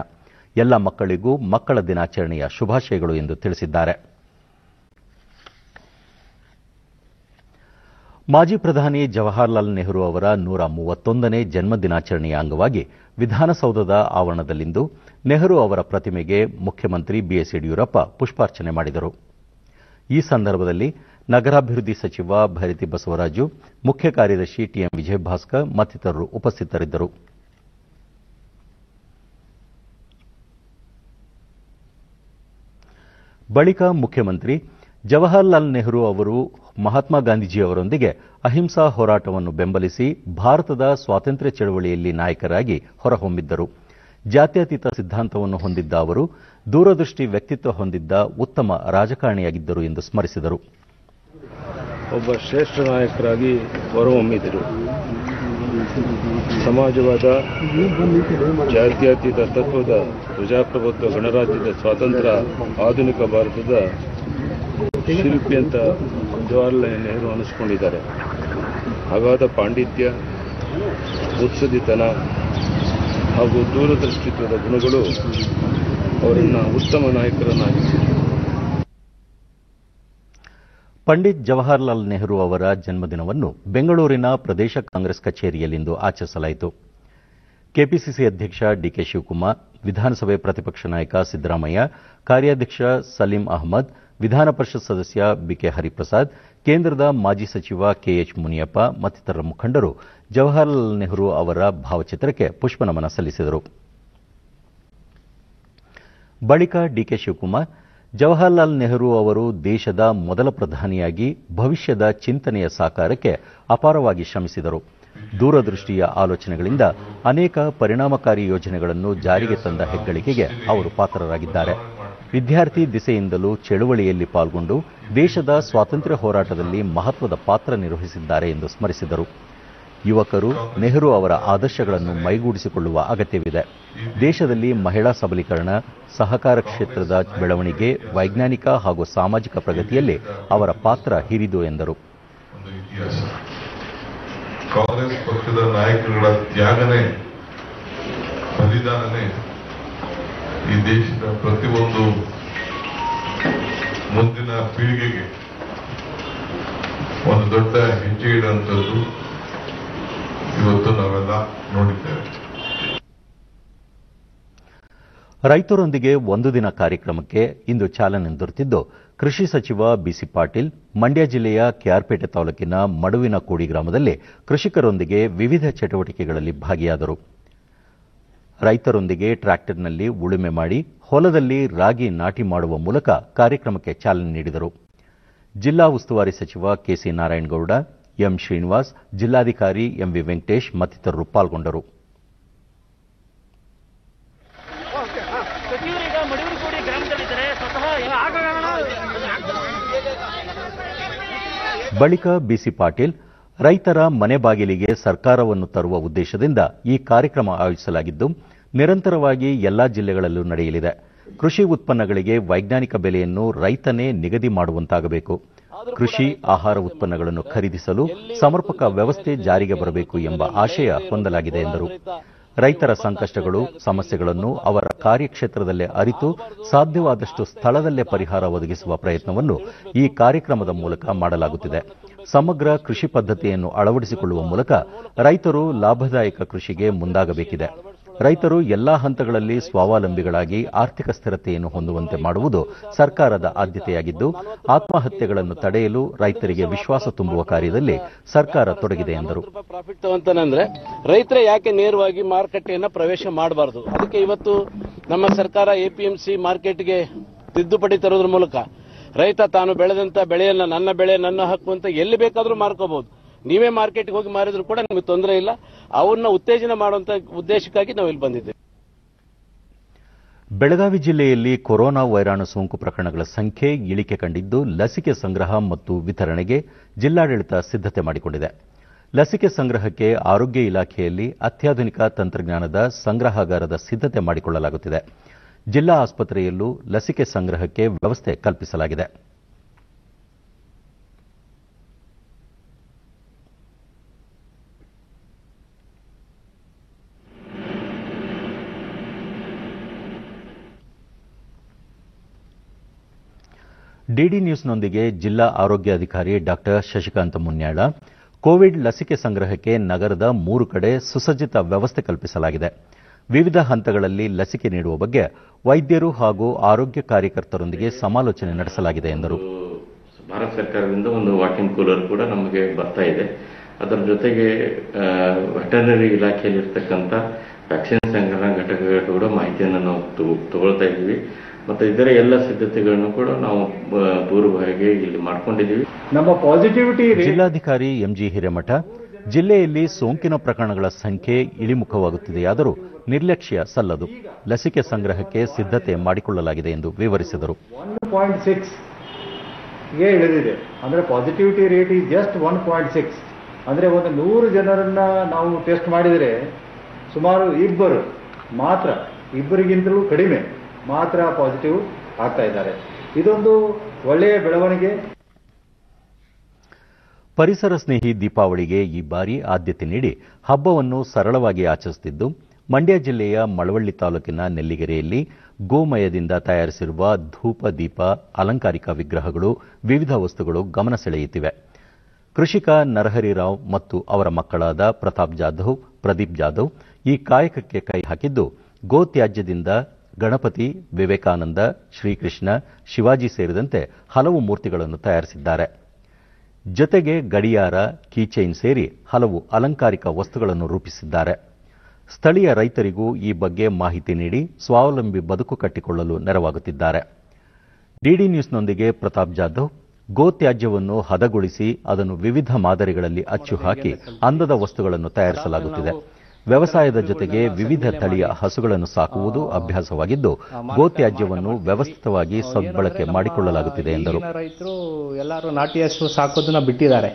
ಎಲ್ಲ ಮಕ್ಕಳಿಗೂ ಮಕ್ಕಳ ದಿನಾಚರಣೆಯ ಶುಭಾಶಯಗಳು ಎಂದು ತಿಳಿಸಿದ್ದಾರೆ. ಮಾಜಿ ಪ್ರಧಾನಿ ಜವಾಹರಲಾಲ್ ನೆಹರು ಅವರ 131ನೇ ಜನ್ಮದಿನಾಚರಣೆಯ ಅಂಗವಾಗಿ ವಿಧಾನಸೌಧದ ಆವರಣದಲ್ಲಿಂದು ನೆಹರು ಅವರ ಪ್ರತಿಮೆಗೆ ಮುಖ್ಯಮಂತ್ರಿ ಬಿಎಸ್ ಯಡಿಯೂರಪ್ಪ ಪುಷ್ಪಾರ್ಚನೆ ಮಾಡಿದರು. ಈ ಸಂದರ್ಭದಲ್ಲಿ ನಗರಾಭಿವೃದ್ಧಿ ಸಚಿವ ಭೈರತಿ ಬಸವರಾಜು, ಮುಖ್ಯ ಕಾರ್ಯದರ್ಶಿ ಟಿಎಂ ವಿಜಯಭಾಸ್ಕರ್ ಮತ್ತಿತರರು ಉಪಸ್ಥಿತರಿದ್ದರು. ಬಳಿಕ ಮುಖ್ಯಮಂತ್ರಿ ಜವಾಹರಲಾಲ್ ನೆಹರು ಅವರು ಮಹಾತ್ಮ ಗಾಂಧೀಜಿಯವರೊಂದಿಗೆ ಅಹಿಂಸಾ ಹೋರಾಟವನ್ನು ಬೆಂಬಲಿಸಿ ಭಾರತದ ಸ್ವಾತಂತ್ರ್ಯ ಚಳವಳಿಯಲ್ಲಿ ನಾಯಕರಾಗಿ ಹೊರಹೊಮ್ಮಿದ್ದರು. ಜಾತ್ಯತೀತ ಸಿದ್ಧಾಂತವನ್ನು ಹೊಂದಿದ್ದ ಅವರು ದೂರದೃಷ್ಟಿ ವ್ಯಕ್ತಿತ್ವ ಹೊಂದಿದ್ದ ಉತ್ತಮ ರಾಜಕಾರಣಿಯಾಗಿದ್ದರು ಎಂದು ಸ್ಮರಿಸಿದರು. ಒಬ್ಬ ಶ್ರೇಷ್ಠ ನಾಯಕರಾಗಿ ಹೊರಹೊಮ್ಮಿದರು. ಸಮಾಜವಾದ, ಜಾತ್ಯತೀತ ತತ್ವದ, ಪ್ರಜಾಪ್ರಭುತ್ವ, ಗಣರಾಜ್ಯದ ಸ್ವಾತಂತ್ರ್ಯ, ಆಧುನಿಕ ಭಾರತದ ಶಿಲ್ಪಿ ಅಂತ ಜವಾಹರಲಾಲ್ ನೆಹರು ಅನಿಸ್ಕೊಂಡಿದ್ದಾರೆ. ಅಗಾಧ ಪಾಂಡಿತ್ಯ, ಉತ್ಸುದಿತನ ಹಾಗೂ ದೂರದೃಷ್ಟಿತ್ವದ ಗುಣಗಳು ಅವರನ್ನು ಉತ್ತಮ ನಾಯಕರನ್ನಾಗಿಸಿದರು. ಪಂಡಿತ್ ಜವಾಹರಲಾಲ್ ನೆಹರು ಅವರ ಜನ್ಮದಿನವನ್ನು ಬೆಂಗಳೂರಿನ ಪ್ರದೇಶ ಕಾಂಗ್ರೆಸ್ ಕಚೇರಿಯಲ್ಲಿಂದು ಆಚರಿಸಲಾಯಿತು. ಕೆಪಿಸಿಸಿ ಅಧ್ಯಕ್ಷ ಡಿಕೆ ಶಿವಕುಮಾರ್, ವಿಧಾನಸಭೆ ಪ್ರತಿಪಕ್ಷ ನಾಯಕ ಸಿದ್ದರಾಮಯ್ಯ, ಕಾರ್ಯಾಧ್ಯಕ್ಷ ಸಲೀಂ ಅಹಮದ್, ವಿಧಾನ ಪರಿಷತ್ ಸದಸ್ಯ ಬಿಕೆ ಹರಿಪ್ರಸಾದ್, ಕೇಂದ್ರದ ಮಾಜಿ ಸಚಿವ ಕೆಎಚ್ ಮುನಿಯಪ್ಪ ಮತ್ತಿತರ ಮುಖಂಡರು ಜವಾಹರಲಾಲ್ ನೆಹರು ಅವರ ಭಾವಚಿತ್ರಕ್ಕೆ ಪುಷ್ಪನಮನ ಸಲ್ಲಿಸಿದರು. ಬಳಿಕ ಡಿಕೆ ಶಿವಕುಮಾರ್, ಜವಾಹರಲಾಲ್ ನೆಹರು ಅವರು ದೇಶದ ಮೊದಲ ಪ್ರಧಾನಿಯಾಗಿ ಭವಿಷ್ಯದ ಚಿಂತನೆಯ ಸಾಕಾರಕ್ಕೆ ಅಪಾರವಾಗಿ ಶ್ರಮಿಸಿದರು. ದೂರದೃಷ್ಟಿಯ ಆಲೋಚನೆಗಳಿಂದ ಅನೇಕ ಪರಿಣಾಮಕಾರಿ ಯೋಜನೆಗಳನ್ನು ಜಾರಿಗೆ ತಂದ ಹೆಗ್ಗಳಿಕೆಗೆ ಅವರು ಪಾತ್ರರಾಗಿದ್ದಾರೆ. ವಿದ್ಯಾರ್ಥಿ ದಿಸೆಯಿಂದಲೂ ಚಳುವಳಿಯಲ್ಲಿ ಪಾಲ್ಗೊಂಡು ದೇಶದ ಸ್ವಾತಂತ್ರ್ಯ ಹೋರಾಟದಲ್ಲಿ ಮಹತ್ವದ ಪಾತ್ರ ನಿರ್ವಹಿಸಿದ್ದಾರೆ ಎಂದು ಸ್ಮರಿಸಿದರು. ಯುವಕರು ನೆಹರು ಅವರ ಆದರ್ಶಗಳನ್ನು ಮೈಗೂಡಿಸಿಕೊಳ್ಳುವ ಅಗತ್ಯವಿದೆ. ದೇಶದಲ್ಲಿ ಮಹಿಳಾ ಸಬಲೀಕರಣ, ಸಹಕಾರ ಕ್ಷೇತ್ರದ ಬೆಳವಣಿಗೆ, ವೈಜ್ಞಾನಿಕ ಹಾಗೂ ಸಾಮಾಜಿಕ ಪ್ರಗತಿಯಲ್ಲಿ ಅವರ ಪಾತ್ರ ಹಿರಿದು ಎಂದರು. ಕಾಂಗ್ರೆಸ್ ಪಕ್ಷದ ನಾಯಕರುಗಳ ತ್ಯಾಗನೇ, ಬಲಿದಾನನೇ ಈ ದೇಶದ ಪ್ರತಿಯೊಂದು ಮುಂದಿನ ಪೀಳಿಗೆಗೆ ಒಂದು ದೊಡ್ಡ ಹೆಜ್ಜೆ ಇಡುವಂಥದ್ದು ಇವತ್ತು ನಾವೆಲ್ಲ ನೋಡಿದ್ದೇವೆ. ರೈತರೊಂದಿಗೆ ಒಂದು ದಿನ ಕಾರ್ಯಕ್ರಮಕ್ಕೆ ಇಂದು ಚಾಲನೆ ದೊರೆತಿದ್ದು ಕೃಷಿ ಸಚಿವ ಬಿಸಿ ಪಾಟೀಲ್ ಮಂಡ್ಯ ಜಿಲ್ಲೆಯ ಕೆಆರ್ಪೇಟೆ ತಾಲೂಕಿನ ಮಡುವಿನ ಕೋಡಿ ಗ್ರಾಮದಲ್ಲಿ ಕೃಷಿಕರೊಂದಿಗೆ ವಿವಿಧ ಚಟುವಟಿಕೆಗಳಲ್ಲಿ ಭಾಗಿಯಾದರು. ರೈತರೊಂದಿಗೆ ಟ್ರ್ಯಾಕ್ಟರ್ನಲ್ಲಿ ಉಳುಮೆ ಮಾಡಿ ಹೊಲದಲ್ಲಿ ರಾಗಿ ನಾಟಿ ಮಾಡುವ ಮೂಲಕ ಕಾರ್ಯಕ್ರಮಕ್ಕೆ ಚಾಲನೆ ನೀಡಿದರು. ಜಿಲ್ಲಾ ಉಸ್ತುವಾರಿ ಸಚಿವ ಕೆಸಿ ನಾರಾಯಣಗೌಡ, ಎಂ ಶ್ರೀನಿವಾಸ್, ಜಿಲ್ಲಾಧಿಕಾರಿ ಎಂವಿ ವೆಂಕಟೇಶ್ ಮತ್ತಿತರರು ಪಾಲ್ಗೊಂಡರು. ಬಳಿಕ ಬಿಸಿ ಪಾಟೀಲ್, ರೈತರ ಮನೆ ಬಾಗಿಲಿಗೆ ಸರ್ಕಾರವನ್ನು ತರುವ ಉದ್ದೇಶದಿಂದ ಈ ಕಾರ್ಯಕ್ರಮ ಆಯೋಜಿಸಲಾಗಿದ್ದು ನಿರಂತರವಾಗಿ ಎಲ್ಲಾ ಜಿಲ್ಲೆಗಳಲ್ಲೂ ನಡೆಯಲಿದೆ. ಕೃಷಿ ಉತ್ಪನ್ನಗಳಿಗೆ ವೈಜ್ಞಾನಿಕ ಬೆಲೆಯನ್ನು ರೈತನೇ ನಿಗದಿ ಮಾಡುವಂತಾಗಬೇಕು. ಕೃಷಿ ಆಹಾರ ಉತ್ಪನ್ನಗಳನ್ನು ಖರೀದಿಸಲು ಸಮರ್ಪಕ ವ್ಯವಸ್ಥೆ ಜಾರಿಗೆ ಬರಬೇಕು ಎಂಬ ಆಶಯ ಹೊಂದಲಾಗಿದೆ ಎಂದರು. ರೈತರ ಸಂಕಷ್ಟಗಳು, ಸಮಸ್ಯೆಗಳನ್ನು ಅವರ ಕಾರ್ಯಕ್ಷೇತ್ರದಲ್ಲೇ ಅರಿತು ಸಾಧ್ಯವಾದಷ್ಟು ಸ್ಥಳದಲ್ಲೇ ಪರಿಹಾರ ಒದಗಿಸುವ ಪ್ರಯತ್ನವನ್ನು ಈ ಕಾರ್ಯಕ್ರಮದ ಮೂಲಕ ಮಾಡಲಾಗುತ್ತಿದೆ. ಸಮಗ್ರ ಕೃಷಿ ಪದ್ಧತಿಯನ್ನು ಅಳವಡಿಸಿಕೊಳ್ಳುವ ಮೂಲಕ ರೈತರು ಲಾಭದಾಯಕ ಕೃಷಿಗೆ ಮುಂದಾಗಬೇಕಿದೆ. ರೈತರು ಎಲ್ಲಾ ಹಂತಗಳಲ್ಲಿ ಸ್ವಾವಲಂಬಿಗಳಾಗಿ ಆರ್ಥಿಕ ಸ್ಥಿರತೆಯನ್ನು ಹೊಂದುವಂತೆ ಮಾಡುವುದು ಸರ್ಕಾರದ ಆದ್ಯತೆಯಾಗಿದ್ದು ಆತ್ಮಹತ್ಯೆಗಳನ್ನು ತಡೆಯಲು ರೈತರಿಗೆ ವಿಶ್ವಾಸ ತುಂಬುವ ಕಾರ್ಯದಲ್ಲಿ ಸರ್ಕಾರ ತೊಡಗಿದೆ ಎಂದರು. ಪ್ರಾಫಿಟ್ ತಗೊಂತಾನಂದ್ರೆ ರೈತರೇ ಯಾಕೆ ನೇರವಾಗಿ ಮಾರುಕಟ್ಟೆಯನ್ನ ಪ್ರವೇಶ ಮಾಡಬಾರದು? ಅದಕ್ಕೆ ಇವತ್ತು ನಮ್ಮ ಸರ್ಕಾರ ಎಪಿಎಂಸಿ ಮಾರ್ಕೆಟ್ಗೆ ತಿದ್ದುಪಡಿ ತರೋದ್ರ ಮೂಲಕ ರೈತ ತಾನು ಬೆಳೆದಂತ ಬೆಳೆಯನ್ನ ನನ್ನ ಬೆಳೆ ನನ್ನ ಹಕ್ಕು ಅಂತ ಎಲ್ಲಿ ಬೇಕಾದ್ರೂ ಮಾರ್ಕೋಬಹುದು. ನೀವೇ ಮಾರ್ಕೆಟ್ಗೆ ಹೋಗಿ ಮಾರಿದ್ರು ಕೂಡ ನಮಗೆ ತೊಂದರೆ ಇಲ್ಲ. ಅವನ್ನ ಉತ್ತೇಜನ ಮಾಡುವಂತ ಉದ್ದೇಶಕ್ಕಾಗಿ ನಾವು ಇಲ್ಲಿ ಬಂದಿದ್ದೇವೆ. ಬೆಳಗಾವಿ ಜಿಲ್ಲೆಯಲ್ಲಿ ಕೊರೋನಾ ವೈರಾಣು ಸೋಂಕು ಪ್ರಕರಣಗಳ ಸಂಖ್ಯೆ ಇಳಿಕೆ ಕಂಡಿದ್ದು ಲಸಿಕೆ ಸಂಗ್ರಹ ಮತ್ತು ವಿತರಣೆಗೆ ಜಿಲ್ಲಾಡಳಿತ ಸಿದ್ಧತೆ ಮಾಡಿಕೊಂಡಿದೆ. ಲಸಿಕೆ ಸಂಗ್ರಹಕ್ಕೆ ಆರೋಗ್ಯ ಇಲಾಖೆಯಲ್ಲಿ ಅತ್ಯಾಧುನಿಕ ತಂತ್ರಜ್ಞಾನದ ಸಂಗ್ರಹಾಗಾರದ ಸಿದ್ಧತೆ ಮಾಡಿಕೊಳ್ಳಲಾಗುತ್ತಿದೆ. ಜಿಲ್ಲಾ ಆಸ್ಪತ್ರೆಯಲ್ಲೂ ಲಸಿಕೆ ಸಂಗ್ರಹಕ್ಕೆ ವ್ಯವಸ್ಥೆ ಕಲ್ಪಿಸಲಾಗಿದೆ. ಡಿಡಿ ನ್ಯೂಸ್ನೊಂದಿಗೆ ಜಿಲ್ಲಾ ಆರೋಗ್ಯಾಧಿಕಾರಿ ಡಾ ಶಶಿಕಾಂತ ಮುನ್ಯಾಳ, ಕೋವಿಡ್ ಲಸಿಕೆ ಸಂಗ್ರಹಕ್ಕೆ ನಗರದ 3 ಕಡೆ ಸುಸಜ್ಜಿತ ವ್ಯವಸ್ಥೆ ಕಲ್ಪಿಸಲಾಗಿದೆ. ವಿವಿಧ ಹಂತಗಳಲ್ಲಿ ಲಸಿಕೆ ನೀಡುವ ಬಗ್ಗೆ ವೈದ್ಯರು ಹಾಗೂ ಆರೋಗ್ಯ ಕಾರ್ಯಕರ್ತರೊಂದಿಗೆ ಸಮಾಲೋಚನೆ ನಡೆಸಲಾಗಿದೆ ಎಂದರು. ಭಾರತ ಸರ್ಕಾರದಿಂದ ಒಂದು ವಾಕಿಂಗ್ ಕೂಲರ್ ಕೂಡ ನಮಗೆ ಬರ್ತಾ ಇದೆ. ಅದರ ಜೊತೆಗೆ ವೆಟರ್ನರಿ ಇಲಾಖೆಯಲ್ಲಿ ಇರ್ತಕ್ಕಂಥ ವ್ಯಾಕ್ಸಿನ್ ಸಂಗ್ರಹ ಘಟಕಗಳ ಕೂಡ ಮಾಹಿತಿಯನ್ನು ನಾವು ತಗೊಳ್ತಾ ಇದ್ದೀವಿ. ಮತ್ತು ಇದರ ಎಲ್ಲ ಸಿದ್ಧತೆಗಳನ್ನು ಕೂಡ ನಾವು ಪೂರ್ವಭಾವಿಯಾಗಿ ಇಲ್ಲಿ ಮಾಡ್ಕೊಂಡಿದ್ದೀವಿ. ನಮ್ಮ ಪಾಸಿಟಿವಿಟಿ ಜಿಲ್ಲಾಧಿಕಾರಿ ಎಂಜಿ ಹಿರೇಮಠ, ಜಿಲ್ಲೆಯಲ್ಲಿ ಸೋಂಕಿನ ಪ್ರಕರಣಗಳ ಸಂಖ್ಯೆ ಇಳಿಮುಖವಾಗುತ್ತಿದೆಯಾದರೂ ನಿರ್ಲಕ್ಷ್ಯ ಸಲ್ಲದು. ಲಸಿಕೆ ಸಂಗ್ರಹಕ್ಕೆ ಸಿದ್ಧತೆ ಮಾಡಿಕೊಳ್ಳಲಾಗಿದೆ ಎಂದು ವಿವರಿಸಿದರು. 1.6 ಗೆ ಇಳಿದಿದೆ. ಅಂದರೆ ಪಾಸಿಟಿವಿಟಿ ರೇಟ್ ಈಸ್ ಜಸ್ಟ್ 1.6. ಅಂದರೆ ಒಂದು 100 ಜನರನ್ನ ನಾವು ಟೆಸ್ಟ್ ಮಾಡಿದರೆ ಸುಮಾರು ಇಬ್ಬರಿಗಿಂತಲೂ ಕಡಿಮೆ ಮಾತ್ರ ಪಾಸಿಟಿವ್ ಆಗ್ತಾ ಇದ್ದಾರೆ. ಇದೊಂದು ಒಳ್ಳೆಯ ಬೆಳವಣಿಗೆ. ಪರಿಸರ ಸ್ನೇಹಿ ದೀಪಾವಳಿಗೆ ಈ ಬಾರಿ ಆದ್ಯತೆ ನೀಡಿ ಹಬ್ಬವನ್ನು ಸರಳವಾಗಿ ಆಚರಿಸುತ್ತಿದ್ದು, ಮಂಡ್ಯ ಜಿಲ್ಲೆಯ ಮಳವಳ್ಳಿ ತಾಲೂಕಿನ ನೆಲ್ಲಿಗೆರೆಯಲ್ಲಿ ಗೋಮಯದಿಂದ ತಯಾರಿಸಿರುವ ಧೂಪ, ದೀಪ, ಅಲಂಕಾರಿಕ ವಿಗ್ರಹಗಳು, ವಿವಿಧ ವಸ್ತುಗಳು ಗಮನ ಸೆಳೆಯುತ್ತಿವೆ. ಕೃಷಿಕ ನರಹರಿರಾವ್ ಮತ್ತು ಅವರ ಮಕ್ಕಳಾದ ಪ್ರದೀಪ್ ಜಾಧವ್ ಈ ಕಾಯಕಕ್ಕೆ ಕೈ ಹಾಕಿದ್ದು, ಗೋತ್ಯಾಜ್ಯದಿಂದ ಗಣಪತಿ, ವಿವೇಕಾನಂದ, ಶ್ರೀಕೃಷ್ಣ, ಶಿವಾಜಿ ಸೇರಿದಂತೆ ಹಲವು ಮೂರ್ತಿಗಳನ್ನು ತಯಾರಿಸಿದ್ದಾರೆ. ಜೊತೆಗೆ ಗಡಿಯಾರ, ಕೀಚೈನ್ ಸೇರಿ ಹಲವು ಅಲಂಕಾರಿಕ ವಸ್ತುಗಳನ್ನು ರೂಪಿಸಿದ್ದಾರೆ. ಸ್ಥಳೀಯ ರೈತರಿಗೂ ಈ ಬಗ್ಗೆ ಮಾಹಿತಿ ನೀಡಿ ಸ್ವಾವಲಂಬಿ ಬದುಕು ಕಟ್ಟಿಕೊಳ್ಳಲು ನೆರವಾಗುತ್ತಿದ್ದಾರೆ. ಡಿಡಿ ನ್ಯೂಸ್ನೊಂದಿಗೆ ಪ್ರತಾಪ್ ಜಾಧವ್, ಗೋತ್ಯಾಜ್ಯವನ್ನು ಹದಗೊಳಿಸಿ ಅದನ್ನು ವಿವಿಧ ಮಾದರಿಗಳಲ್ಲಿ ಅಚ್ಚು ಹಾಕಿ ಅಂದದ ವಸ್ತುಗಳನ್ನು ತಯಾರಿಸಲಾಗುತ್ತಿದೆ. ವ್ಯವಸಾಯದ ಜೊತೆಗೆ ವಿವಿಧ ತಳಿಯ ಹಸುಗಳನ್ನು ಸಾಕುವುದು ಅಭ್ಯಾಸವಾಗಿದ್ದು, ಗೋತ್ಯಾಜ್ಯವನ್ನು ವ್ಯವಸ್ಥಿತವಾಗಿ ಸದ್ಬಳಕೆ ಮಾಡಿಕೊಳ್ಳಲಾಗುತ್ತಿದೆ ಎಂದರು. ರೈತರು ಎಲ್ಲರೂ ನಾಟಿ ಹಸು ಸಾಕೋದನ್ನ ಬಿಟ್ಟಿದ್ದಾರೆ.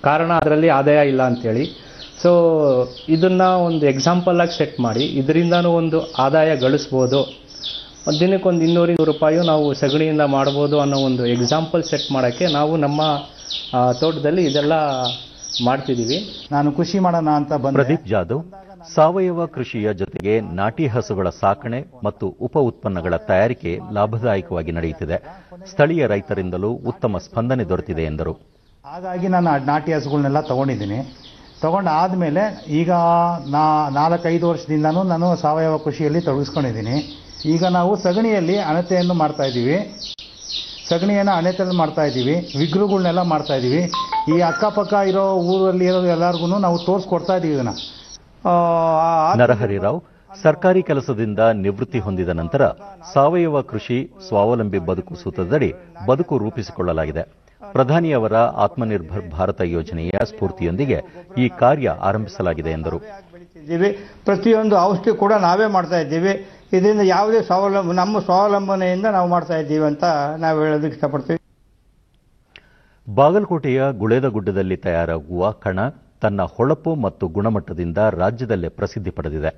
ಕಾರಣ ಅದರಲ್ಲಿ ಆದಾಯ ಇಲ್ಲ ಅಂತೇಳಿ. ಸೊ ಇದನ್ನ ಒಂದು ಎಕ್ಸಾಂಪಲ್ ಆಗಿ ಸೆಟ್ ಮಾಡಿ ಇದರಿಂದನೂ ಒಂದು ಆದಾಯ ಗಳಿಸ್ಬೋದು. ದಿನಕ್ಕೊಂದು 200 ರೂಪಾಯಿ ನಾವು ಸಗಣಿಯಿಂದ ಮಾಡ್ಬೋದು ಅನ್ನೋ ಒಂದು ಎಕ್ಸಾಂಪಲ್ ಸೆಟ್ ಮಾಡೋಕ್ಕೆ ನಾವು ನಮ್ಮ ತೋಟದಲ್ಲಿ ಇದೆಲ್ಲ ಮಾಡ್ತಿದ್ದೀವಿ. ನಾನು ಕೃಷಿ ಮಾಡೋಣ ಅಂತ ಬಂದೆ. ಪ್ರದೀಪ್ ಜಾಧವ್, ಸಾವಯವ ಕೃಷಿಯ ಜೊತೆಗೆ ನಾಟಿ ಹಸುಗಳ ಸಾಕಣೆ ಮತ್ತು ಉಪ ಉತ್ಪನ್ನಗಳ ತಯಾರಿಕೆ ಲಾಭದಾಯಕವಾಗಿ ನಡೆಯುತ್ತಿದೆ. ಸ್ಥಳೀಯ ರೈತರಿಂದಲೂ ಉತ್ತಮ ಸ್ಪಂದನೆ ದೊರೆತಿದೆ ಎಂದರು. ಹಾಗಾಗಿ ನಾನು ನಾಟಿ ಹಸುಗಳನ್ನೆಲ್ಲ ತಗೊಂಡಿದ್ದೀನಿ. ತಗೊಂಡಾದ್ಮೇಲೆ ಈಗ 4-5 ವರ್ಷದಿಂದನೂ ನಾನು ಸಾವಯವ ಕೃಷಿಯಲ್ಲಿ ತೊಡಗಿಸ್ಕೊಂಡಿದ್ದೀನಿ. ಈಗ ನಾವು ಸಗಣಿಯಲ್ಲಿ ಅಣತೆಯನ್ನು ಮಾಡ್ತಾ ಇದ್ದೀವಿ. ಸಗಣಿಯನ್ನು ಅಣತೆಯಲ್ಲಿ ಮಾಡ್ತಾ ಇದ್ದೀವಿ. ವಿಗ್ರಹಗಳನ್ನೆಲ್ಲ ಮಾಡ್ತಾ ಇದ್ದೀವಿ. ಈ ಅಕ್ಕಪಕ್ಕ ಇರೋ ಊರಲ್ಲಿ ಇರೋದು ಎಲ್ಲರಿಗೂ ನಾವು ತೋರಿಸ್ಕೊಡ್ತಾ ಇದ್ದೀವಿ ಇದನ್ನ. ನರಹರಿರಾವ್ ಸರ್ಕಾರಿ ಕೆಲಸದಿಂದ ನಿವೃತ್ತಿ ಹೊಂದಿದ ನಂತರ ಸಾವಯವ ಕೃಷಿ ಸ್ವಾವಲಂಬಿ ಬದುಕು ಸೂತ್ರದಡಿ ಬದುಕು ರೂಪಿಸಿಕೊಳ್ಳಲಾಗಿದೆ. ಪ್ರಧಾನಿಯವರ ಆತ್ಮನಿರ್ಭರ್ ಭಾರತ ಯೋಜನೆಯ ಸ್ಫೂರ್ತಿಯೊಂದಿಗೆ ಈ ಕಾರ್ಯ ಆರಂಭಿಸಲಾಗಿದೆ ಎಂದರು. ಪ್ರತಿಯೊಂದು ಔಷಧಿ ಕೂಡ ನಾವೇ ಮಾಡ್ತಾ ಇದ್ದೀವಿ. ಇದರಿಂದ ಯಾವುದೇ ನಮ್ಮ ಸ್ವಾವಲಂಬನೆಯಿಂದ ನಾವು ಮಾಡ್ತಾ ಇದ್ದೀವಿ ಅಂತ ನಾವು ಹೇಳೋದಕ್ಕೆ ಇಷ್ಟಪಡ್ತೀವಿ. ಬಾಗಲಕೋಟೆಯ ಗುಳೇದಗುಡ್ಡದಲ್ಲಿ ತಯಾರಾಗುವ ಕಣ ತನ್ನ ಹೊಳಪು ಮತ್ತು ಗುಣಮಟ್ಟದಿಂದ ರಾಜ್ಯದಲ್ಲೇ ಪ್ರಸಿದ್ಧಿ ಪಡೆದಿದೆ.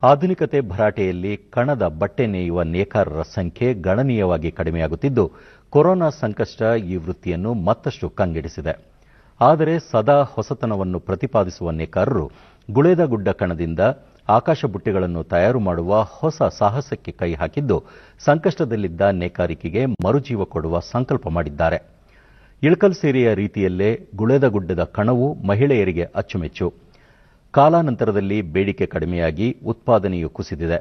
ಆಧುನಿಕತೆ ಭರಾಟೆಯಲ್ಲಿ ಕಣದ ಬಟ್ಟೆ ನೇಯುವ ನೇಕಾರರ ಸಂಖ್ಯೆ ಗಣನೀಯವಾಗಿ ಕಡಿಮೆಯಾಗುತ್ತಿದ್ದು, ಕೊರೋನಾ ಸಂಕಷ್ಟ ಈ ವೃತ್ತಿಯನ್ನು ಮತ್ತಷ್ಟು ಕಂಗೆಡಿಸಿದೆ. ಆದರೆ ಸದಾ ಹೊಸತನವನ್ನು ಪ್ರತಿಪಾದಿಸುವ ನೇಕಾರರು ಗುಳೇದಗುಡ್ಡ ಕಣದಿಂದ ಆಕಾಶ ಬುಟ್ಟಿಗಳನ್ನು ತಯಾರು ಮಾಡುವ ಹೊಸ ಸಾಹಸಕ್ಕೆ ಕೈ ಹಾಕಿದ್ದು, ಸಂಕಷ್ಟದಲ್ಲಿದ್ದ ನೇಕಾರಿಕೆಗೆ ಮರುಜೀವ ಕೊಡುವ ಸಂಕಲ್ಪ ಮಾಡಿದ್ದಾರೆ. ಇಳಕಲ್ ಸೀರೆಯ ರೀತಿಯಲ್ಲೇ ಗುಳೇದಗುಡ್ಡದ ಕಣವು ಮಹಿಳೆಯರಿಗೆ ಅಚ್ಚುಮೆಚ್ಚು. ಕಾಲಾನಂತರದಲ್ಲಿ ಬೇಡಿಕೆ ಕಡಿಮೆಯಾಗಿ ಉತ್ಪಾದನೆಯು ಕುಸಿದಿದೆ.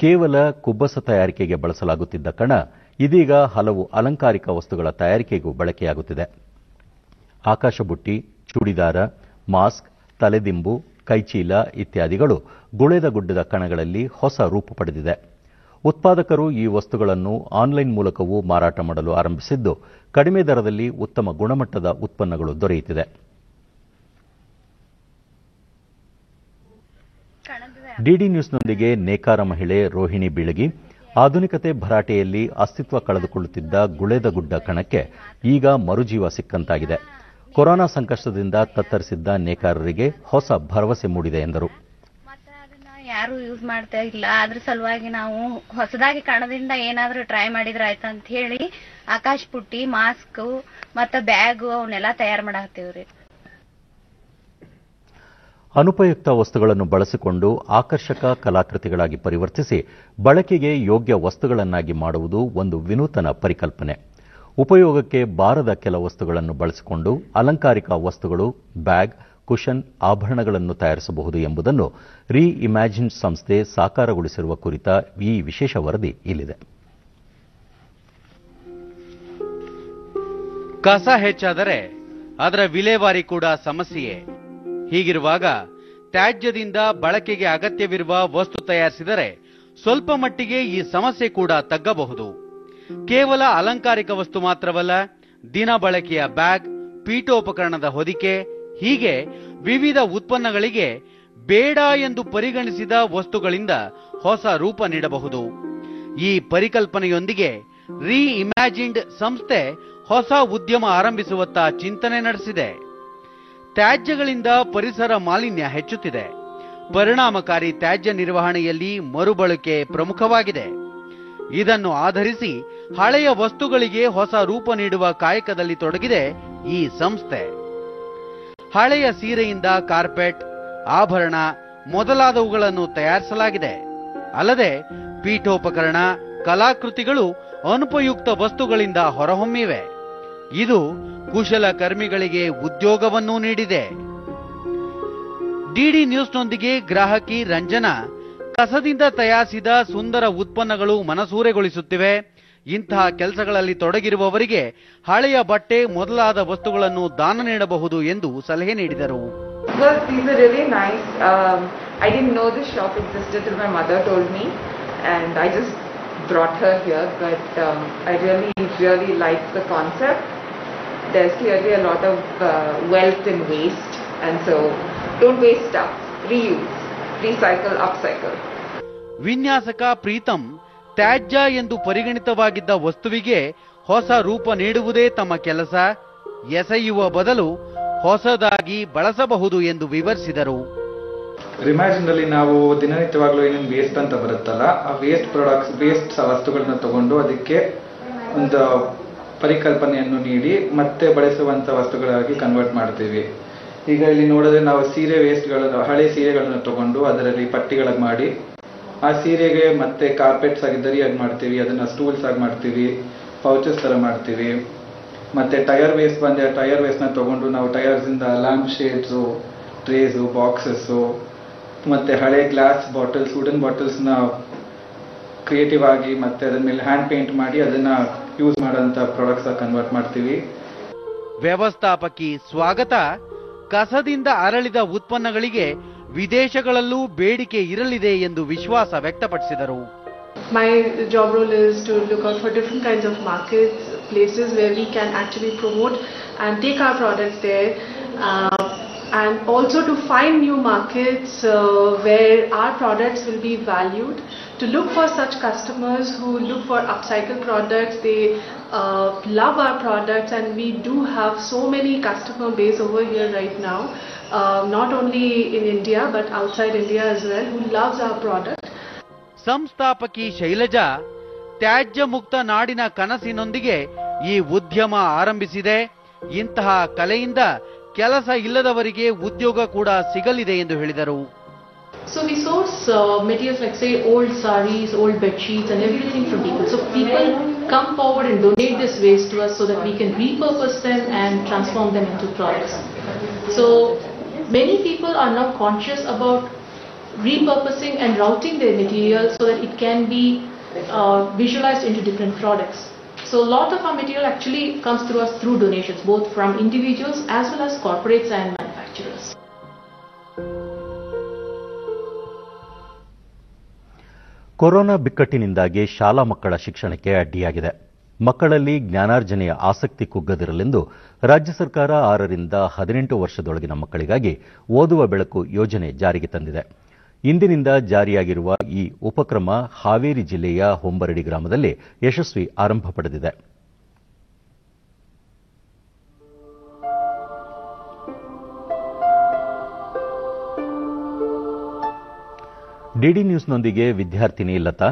ಕೇವಲ ಕುಬ್ಬಸ ತಯಾರಿಕೆಗೆ ಬಳಸಲಾಗುತ್ತಿದ್ದ ಕಣ ಇದೀಗ ಹಲವು ಅಲಂಕಾರಿಕ ವಸ್ತುಗಳ ತಯಾರಿಕೆಗೂ ಬಳಕೆಯಾಗುತ್ತಿದೆ. ಆಕಾಶಬುಟ್ಟಿ, ಚೂಡಿದಾರ, ಮಾಸ್ಕ್, ತಲೆದಿಂಬು, ಕೈಚೀಲ ಇತ್ಯಾದಿಗಳು ಗುಳೇದಗುಡ್ಡದ ಕಣಗಳಲ್ಲಿ ಹೊಸ ರೂಪು ಪಡೆದಿದೆ. ಉತ್ಪಾದಕರು ಈ ವಸ್ತುಗಳನ್ನು ಆನ್ಲೈನ್ ಮೂಲಕವೂ ಮಾರಾಟ ಮಾಡಲು ಆರಂಭಿಸಿದ್ದು, ಕಡಿಮೆ ದರದಲ್ಲಿ ಉತ್ತಮ ಗುಣಮಟ್ಟದ ಉತ್ಪನ್ನಗಳು ದೊರೆಯುತ್ತಿದೆ. ಡಿಡಿ ನ್ಯೂಸ್ನೊಂದಿಗೆ ನೇಕಾರ ಮಹಿಳೆ ರೋಹಿಣಿ ಬೀಳಗಿ, ಆಧುನಿಕತೆ ಭರಾಟೆಯಲ್ಲಿ ಅಸ್ತಿತ್ವ ಕಳೆದುಕೊಳ್ಳುತ್ತಿದ್ದ ಗುಳೇದಗುಡ್ಡ ಕಣಕ್ಕೆ ಈಗ ಮರುಜೀವ ಸಿಕ್ಕಂತಾಗಿದೆ. ಕೊರೋನಾ ಸಂಕಷ್ಟದಿಂದ ತತ್ತರಿಸಿದ್ದ ನೇಕಾರರಿಗೆ ಹೊಸ ಭರವಸೆ ಮೂಡಿದೆ ಎಂದರು. ಯಾರು ಯೂಸ್ ಮಾಡ್ತಾ ಇಲ್ಲ, ಅದ್ರ ಸಲುವಾಗಿ ನಾವು ಹೊಸದಾಗಿ ಕಣದಿಂದ ಏನಾದ್ರೂ ಟ್ರೈ ಮಾಡಿದ್ರೆ ಆಯ್ತು ಅಂತ ಹೇಳಿ ಆಕಾಶ್ ಪುಟ್ಟಿ, ಮಾಸ್ಕ್ ಮತ್ತೆ ಬ್ಯಾಗ್ ಅವನ್ನೆಲ್ಲ ತಯಾರು ಮಾಡಾಕತ್ತೀವ್ರಿ. ಅನುಪಯುಕ್ತ ವಸ್ತುಗಳನ್ನು ಬಳಸಿಕೊಂಡು ಆಕರ್ಷಕ ಕಲಾಕೃತಿಗಳಾಗಿ ಪರಿವರ್ತಿಸಿ ಬಳಕೆಗೆ ಯೋಗ್ಯ ವಸ್ತುಗಳನ್ನಾಗಿ ಮಾಡುವುದು ಒಂದು ವಿನೂತನ ಪರಿಕಲ್ಪನೆ. ಉಪಯೋಗಕ್ಕೆ ಬಾರದ ಕೆಲ ವಸ್ತುಗಳನ್ನು ಬಳಸಿಕೊಂಡು ಅಲಂಕಾರಿಕ ವಸ್ತುಗಳು, ಬ್ಯಾಗ್, ಕುಶನ್, ಆಭರಣಗಳನ್ನು ತಯಾರಿಸಬಹುದು ಎಂಬುದನ್ನು ರೀಇಮ್ಯಾಜಿನ್ ಸಂಸ್ಥೆ ಸಾಕಾರಗೊಳಿಸಿರುವ ಕುರಿತ ಈ ವಿಶೇಷ ವರದಿ ಇಲ್ಲಿದೆ. ಕಸ ಹೆಚ್ಚಾದರೆ ಅದರ ವಿಲೇವಾರಿ ಕೂಡ ಸಮಸ್ಯೆಯೇ. ಹೀಗಿರುವಾಗ ತ್ಯಾಜ್ಯದಿಂದ ಬಳಕೆಗೆ ಅಗತ್ಯವಿರುವ ವಸ್ತು ತಯಾರಿಸಿದರೆ ಸ್ವಲ್ಪ ಮಟ್ಟಿಗೆ ಈ ಸಮಸ್ಯೆ ಕೂಡ ತಗ್ಗಬಹುದು. ಕೇವಲ ಅಲಂಕಾರಿಕ ವಸ್ತು ಮಾತ್ರವಲ್ಲ, ದಿನ ಬಳಕೆಯ ಬ್ಯಾಗ್, ಪೀಠೋಪಕರಣದ ಹೊದಿಕೆ, ಹೀಗೆ ವಿವಿಧ ಉತ್ಪನ್ನಗಳಿಗೆ ಬೇಡ ಎಂದು ಪರಿಗಣಿಸಿದ ವಸ್ತುಗಳಿಂದ ಹೊಸ ರೂಪ ನೀಡಬಹುದು. ಈ ಪರಿಕಲ್ಪನೆಯೊಂದಿಗೆ ರೀಇಮ್ಯಾಜಿನ್ಡ್ ಸಂಸ್ಥೆ ಹೊಸ ಉದ್ಯಮ ಆರಂಭಿಸುವತ್ತ ಚಿಂತನೆ ನಡೆಸಿದೆ. ತ್ಯಾಜ್ಯಗಳಿಂದ ಪರಿಸರ ಮಾಲಿನ್ಯ ಹೆಚ್ಚುತ್ತಿದೆ. ಪರಿಣಾಮಕಾರಿ ತ್ಯಾಜ್ಯ ನಿರ್ವಹಣೆಯಲ್ಲಿ ಮರುಬಳಕೆ ಪ್ರಮುಖವಾಗಿದೆ. ಇದನ್ನು ಆಧರಿಸಿ ಹಳೆಯ ವಸ್ತುಗಳಿಗೆ ಹೊಸ ರೂಪ ನೀಡುವ ಕಾಯಕದಲ್ಲಿ ತೊಡಗಿದೆ ಈ ಸಂಸ್ಥೆ. ಹಳೆಯ ಸೀರೆಯಿಂದ ಕಾರ್ಪೆಟ್, ಆಭರಣ ಮೊದಲಾದವುಗಳನ್ನು ತಯಾರಿಸಲಾಗಿದೆ. ಅಲ್ಲದೆ ಪೀಠೋಪಕರಣ, ಕಲಾಕೃತಿಗಳು ಅನುಪಯುಕ್ತ ವಸ್ತುಗಳಿಂದ ಹೊರಹೊಮ್ಮಿವೆ. ಇದು ಕುಶಲಕರ್ಮಿಗಳಿಗೆ ಉದ್ಯೋಗವನ್ನೂ ನೀಡಿದೆ. ಡಿಡಿ ನ್ಯೂಸ್ನೊಂದಿಗೆ ಗ್ರಾಹಕಿ ರಂಜನಾ, ಕಸದಿಂದ ತಯಾರಿಸಿದ ಸುಂದರ ಉತ್ಪನ್ನಗಳು ಮನಸೂರೆಗೊಳಿಸುತ್ತಿವೆ. ಇಂತಹ ಕೆಲಸಗಳಲ್ಲಿ ತೊಡಗಿರುವವರಿಗೆ ಹಳೆಯ ಬಟ್ಟೆ ಮೊದಲಾದ ವಸ್ತುಗಳನ್ನು ದಾನ ನೀಡಬಹುದು ಎಂದು ಸಲಹೆ ನೀಡಿದರು. Well, these are really nice. I didn't know this shop existed till my mother told me, and I just brought her here. But I really like the concept. There's clearly a lot of wealth in waste, and so don't waste stuff. Reuse, recycle, upcycle. ವಿನ್ಯಾಸಕ Preetham ತ್ಯಾಜ್ಯ ಎಂದು ಪರಿಗಣಿತವಾಗಿದ್ದ ವಸ್ತುವಿಗೆ ಹೊಸ ರೂಪ ನೀಡುವುದೇ ತಮ್ಮ ಕೆಲಸ. ಎಸೆಯುವ ಬದಲು ಹೊಸದಾಗಿ ಬಳಸಬಹುದು ಎಂದು ವಿವರಿಸಿದರು. ರಿಮ್ಯಾಜಿನ್ ಅಲ್ಲಿ ನಾವು ದಿನನಿತ್ಯವಾಗ್ಲೂ ಏನೇನು ವೇಸ್ಟ್ ಅಂತ ಬರುತ್ತಲ್ಲ, ಆ ವೇಸ್ಟ್ ವಸ್ತುಗಳನ್ನ ತಗೊಂಡು ಅದಕ್ಕೆ ಒಂದು ಪರಿಕಲ್ಪನೆಯನ್ನು ನೀಡಿ ಮತ್ತೆ ಬಳಸುವಂತ ವಸ್ತುಗಳಾಗಿ ಕನ್ವರ್ಟ್ ಮಾಡ್ತೀವಿ. ಈಗ ಇಲ್ಲಿ ನೋಡಿದ್ರೆ ನಾವು ಸೀರೆ ವೇಸ್ಟ್ಗಳನ್ನು, ಹಳೆ ಸೀರೆಗಳನ್ನು ತಗೊಂಡು ಅದರಲ್ಲಿ ಪಟ್ಟಿಗಳಾಗಿ ಮಾಡಿ ಆ ಸೀರೆಗೆ ಮತ್ತೆ ಕಾರ್ಪೆಟ್ಸ್ ಆಗಿ ದರಿಯಾಗಿ ಮಾಡ್ತೀವಿ, ಅದನ್ನ ಸ್ಟೂಲ್ಸ್ ಆಗಿ ಮಾಡ್ತೀವಿ, ಪೌಚಸ್ ತರ ಮಾಡ್ತೀವಿ. ಮತ್ತೆ ಟೈರ್ ವೇಸ್ಟ್ ಬಂದ್ರೆ ಟೈರ್ ವೇಸ್ಟ್ ನ ತಗೊಂಡು ನಾವು ಟೈರ್ಸ್ ಇಂದ ಲ್ಯಾಂಪ್ ಶೇಡ್ಸು, ಟ್ರೇಸು, ಬಾಕ್ಸಸ್ಸು, ಮತ್ತೆ ಹಳೆ ಗ್ಲಾಸ್ ಬಾಟಲ್ಸ್, ವುಡನ್ ಬಾಟಲ್ಸ್ ನ ಕ್ರಿಯೇಟಿವ್ ಆಗಿ ಮತ್ತೆ ಅದರ ಮೇಲೆ ಹ್ಯಾಂಡ್ ಪೇಂಟ್ ಮಾಡಿ ಅದನ್ನ ಯೂಸ್ ಮಾಡೋಂಥ ಪ್ರಾಡಕ್ಟ್ಸ್ ಕನ್ವರ್ಟ್ ಮಾಡ್ತೀವಿ. ವ್ಯವಸ್ಥಾಪಕಿ ಸ್ವಾಗತ ಕಸದಿಂದ ಅರಳಿದ ಉತ್ಪನ್ನಗಳಿಗೆ ವಿದೇಶಗಳಲ್ಲೂ ಬೇಡಿಕೆ ಇರಲಿದೆ ಎಂದು ವಿಶ್ವಾಸ ವ್ಯಕ್ತಪಡಿಸಿದರು. My job role is to look out for different kinds of markets, places where we can actually promote and take our products there, and also to find new markets where our products will be valued, to look for such customers who look for upcycle products. They love our products, and we do have so many customer base over here right now, not only in India but outside India as well, who loves our product. ಸಂಸ್ಥಾಪಕಿ Shailaja ತ್ಯಾಜ್ಯ ಮುಕ್ತ ನಾಡಿನ ಕನಸಿನೊಂದಿಗೆ ಈ ಉದ್ಯಮ ಆರಂಭಿಸಿದೆ. ಇಂತಹ ಕಲೆಯಿಂದ ಕೆಲಸ ಇಲ್ಲದವರಿಗೆ ಉದ್ಯೋಗ ಕೂಡ ಸಿಗಲಿದೆ ಎಂದು ಹೇಳಿದರು. So we source materials like say old sarees, old bed sheets and everything from people. So people come forward and donate this waste to us so that we can repurpose them and transform them into products. So many people are now conscious about repurposing and routing their material so that it can be visualized into different products. So a lot of our material actually comes through us through donations, both from individuals as well as corporates and manufacturers. Corona ಬಿಕ್ಕಟ್ಟಿನಿಂದಾಗಿ ಶಾಲಾ ಮಕ್ಕಳ ಶಿಕ್ಷಣಕ್ಕೆ ಅಡ್ಡಿಯಾಗಿದೆ. ಮಕ್ಕಳಲ್ಲಿ ಜ್ಞಾನಾರ್ಜನೆಯ ಆಸಕ್ತಿ ಕುಗ್ಗದಿರಲೆಂದು ರಾಜ್ಯ ಸರ್ಕಾರ 6ರಿಂದ 18 ವರ್ಷದೊಳಗಿನ ಮಕ್ಕಳಿಗಾಗಿ ಓದುವ ಬೆಳಕು ಯೋಜನೆ ಜಾರಿಗೆ ತಂದಿದೆ. ಇಂದಿನಿಂದ ಜಾರಿಯಾಗಿರುವ ಈ ಉಪಕ್ರಮ ಹಾವೇರಿ ಜಿಲ್ಲೆಯ ಹೊಂಬರಡಿ ಗ್ರಾಮದಲ್ಲಿ ಯಶಸ್ವಿ ಆರಂಭ ಪಡೆದಿದೆ. ಡಿಡಿ ನ್ಯೂಸ್ನೊಂದಿಗೆ ವಿದ್ಯಾರ್ಥಿನಿ ಲತಾ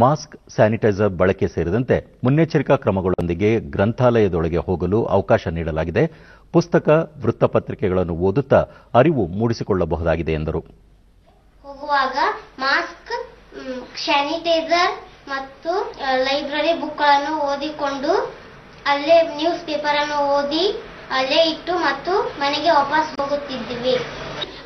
ಮಾಸ್ಕ್, ಸ್ಯಾನಿಟೈಸರ್ ಬಳಕೆ ಸೇರಿದಂತೆ ಮುನ್ನೆಚ್ಚರಿಕಾ ಕ್ರಮಗಳೊಂದಿಗೆ ಗ್ರಂಥಾಲಯದೊಳಗೆ ಹೋಗಲು ಅವಕಾಶ ನೀಡಲಾಗಿದೆ. ಪುಸ್ತಕ, ವೃತ್ತಪತ್ರಿಕೆಗಳನ್ನು ಓದುತ್ತಾ ಅರಿವು ಮೂಡಿಸಿಕೊಳ್ಳಬಹುದಾಗಿದೆ ಎಂದರು. ಹೋಗುವಾಗ ಮಾಸ್ಕ್, ಸ್ಯಾನಿಟೈಸರ್ ಮತ್ತು ಲೈಬ್ರರಿ ಬುಕ್ಗಳನ್ನು ಓದಿಕೊಂಡು ಅಲ್ಲೇ ನ್ಯೂಸ್ ಪೇಪರ್ ಅನ್ನು ಓದಿ ಅಲ್ಲೇ ಇಟ್ಟು ಮತ್ತು ಮನೆಗೆ ವಾಪಸ್ ಹೋಗುತ್ತಿದ್ವಿ.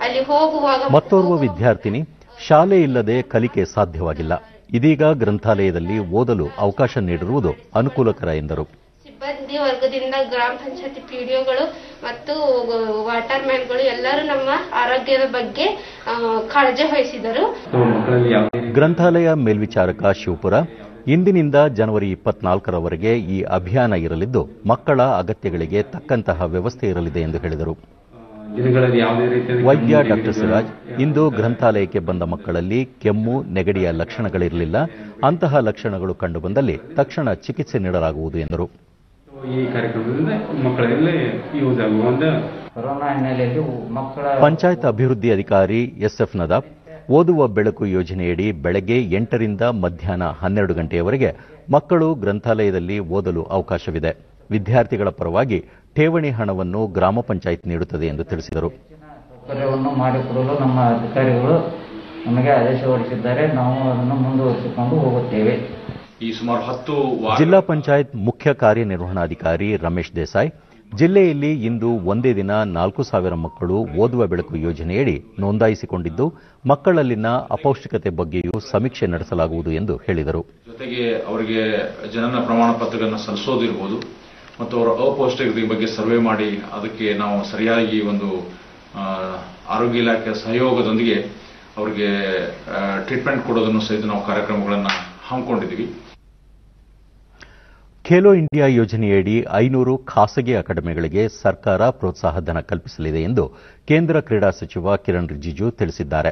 ಅಲ್ಲಿ ಹೋಗುವಾಗ ಮತ್ತೋರ್ವ ವಿದ್ಯಾರ್ಥಿನಿ ಶಾಲೆ ಇಲ್ಲದೆ ಕಲಿಕೆ ಸಾಧ್ಯವಾಗಿಲ್ಲ. ಇದೀಗ ಗ್ರಂಥಾಲಯದಲ್ಲಿ ಓದಲು ಅವಕಾಶ ನೀಡಿರುವುದು ಅನುಕೂಲಕರ ಎಂದರು. ಸಿಬ್ಬಂದಿ ವರ್ಗದಿಂದ ಗ್ರಾಮ ಪಂಚಾಯತಿ ಪಿಡಿಒಗಳು ಮತ್ತು ವಾಟರ್ ಮ್ಯಾನ್ಗಳು ಎಲ್ಲರೂ ನಮ್ಮ ಆರೋಗ್ಯದ ಬಗ್ಗೆ ಕಾಳಜಿ ವಹಿಸಿದರು. ಗ್ರಂಥಾಲಯ ಮೇಲ್ವಿಚಾರಕ ಶಿವಪುರ, ಇಂದಿನಿಂದ ಜನವರಿ 24ರವರೆಗೆ ಈ ಅಭಿಯಾನ ಇರಲಿದ್ದು ಮಕ್ಕಳ ಅಗತ್ಯಗಳಿಗೆ ತಕ್ಕಂತಹ ವ್ಯವಸ್ಥೆ ಇರಲಿದೆ ಎಂದು ಹೇಳಿದರು. ವೈದ್ಯ ಡಾಕ್ಟರ್ ಸಿರಾಜ್, ಇಂದು ಗ್ರಂಥಾಲಯಕ್ಕೆ ಬಂದ ಮಕ್ಕಳಲ್ಲಿ ಕೆಮ್ಮು, ನೆಗಡಿಯ ಲಕ್ಷಣಗಳಿರಲಿಲ್ಲ. ಅಂತಹ ಲಕ್ಷಣಗಳು ಕಂಡುಬಂದಲ್ಲಿ ತಕ್ಷಣ ಚಿಕಿತ್ಸೆ ನೀಡಲಾಗುವುದು ಎಂದರು. ಈ ಕಾರ್ಯಕ್ರಮದಿಂದ ಮಕ್ಕಳಲ್ಲಿ ಯೂಸ್ ಆಗುವಂತ ಕೊರೋನಾ ಹಿನ್ನೆಲೆಯಲ್ಲಿ ಮಕ್ಕಳ ಪಂಚಾಯತ್ ಅಭಿವೃದ್ಧಿ ಅಧಿಕಾರಿ ಎಸ್ಎಫ್ ನದಾಬ್, ಓದುವ ಬೆಳಕು ಯೋಜನೆಯಡಿ ಬೆಳಗ್ಗೆ 8ರಿಂದ ಮಧ್ಯಾಹ್ನ 12 ಗಂಟೆಯವರೆಗೆ ಮಕ್ಕಳು ಗ್ರಂಥಾಲಯದಲ್ಲಿ ಓದಲು ಅವಕಾಶವಿದೆ. ವಿದ್ಯಾರ್ಥಿಗಳ ಪರವಾಗಿ ಠೇವಣಿ ಹಣವನ್ನು ಗ್ರಾಮ ಪಂಚಾಯತ್ ನೀಡುತ್ತದೆ ಎಂದು ತಿಳಿಸಿದರು. ಸೌಕರ್ಯವನ್ನು ಮಾಡಿಕೊಡಲು ನಮ್ಮ ಅಧಿಕಾರಿಗಳು ನಮಗೆ ಆದೇಶ ಹೊರಡಿಸಿದ್ದಾರೆ. ನಾವು ಅದನ್ನು ಮುಂದುವರಿಸಿಕೊಂಡು ಹೋಗುತ್ತೇವೆ. ಈ ಸುಮಾರು 10 ಜಿಲ್ಲಾ ಪಂಚಾಯತ್ ಮುಖ್ಯ ಕಾರ್ಯನಿರ್ವಹಣಾಧಿಕಾರಿ ರಮೇಶ್ ದೇಸಾಯಿ, ಜಿಲ್ಲೆಯಲ್ಲಿ ಇಂದು ಒಂದೇ ದಿನ 4000 ಮಕ್ಕಳು ಓದುವ ಬೆಳಕು ಯೋಜನೆಯಡಿ ನೋಂದಾಯಿಸಿಕೊಂಡಿದ್ದು ಮಕ್ಕಳಲ್ಲಿನ ಅಪೌಷ್ಟಿಕತೆ ಬಗ್ಗೆಯೂ ಸಮೀಕ್ಷೆ ನಡೆಸಲಾಗುವುದು ಎಂದು ಹೇಳಿದರು. ಜೊತೆಗೆ ಅವರಿಗೆ ಜನನ ಪ್ರಮಾಣ ಪತ್ರಗಳನ್ನು ಸಲ್ಲಿಸೋದಿರಬಹುದು ಮತ್ತು ಅವರ ಅಪೌಷ್ಟಿಕತೆ ಬಗ್ಗೆ ಸರ್ವೆ ಮಾಡಿ ಅದಕ್ಕೆ ನಾವು ಸರಿಯಾಗಿ ಒಂದು ಆರೋಗ್ಯ ಇಲಾಖೆಯ ಸಹಯೋಗದೊಂದಿಗೆ ಅವರಿಗೆ ಟ್ರೀಟ್ಮೆಂಟ್ ಕೊಡೋದನ್ನು ಸಹಿತ ನಾವು ಕಾರ್ಯಕ್ರಮಗಳನ್ನು ಹಮ್ಮಿಕೊಂಡಿದ್ದೀವಿ. ಖೇಲೋ ಇಂಡಿಯಾ ಯೋಜನೆಯಡಿ 500 ಖಾಸಗಿ ಅಕಾಡೆಮಿಗಳಿಗೆ ಸರ್ಕಾರ ಪ್ರೋತ್ಸಾಹಧನ ಕಲ್ಪಿಸಲಿದೆ ಎಂದು ಕೇಂದ್ರ ಕ್ರೀಡಾ ಸಚಿವ ಕಿರಣ್ ರಿಜಿಜು ತಿಳಿಸಿದ್ದಾರೆ.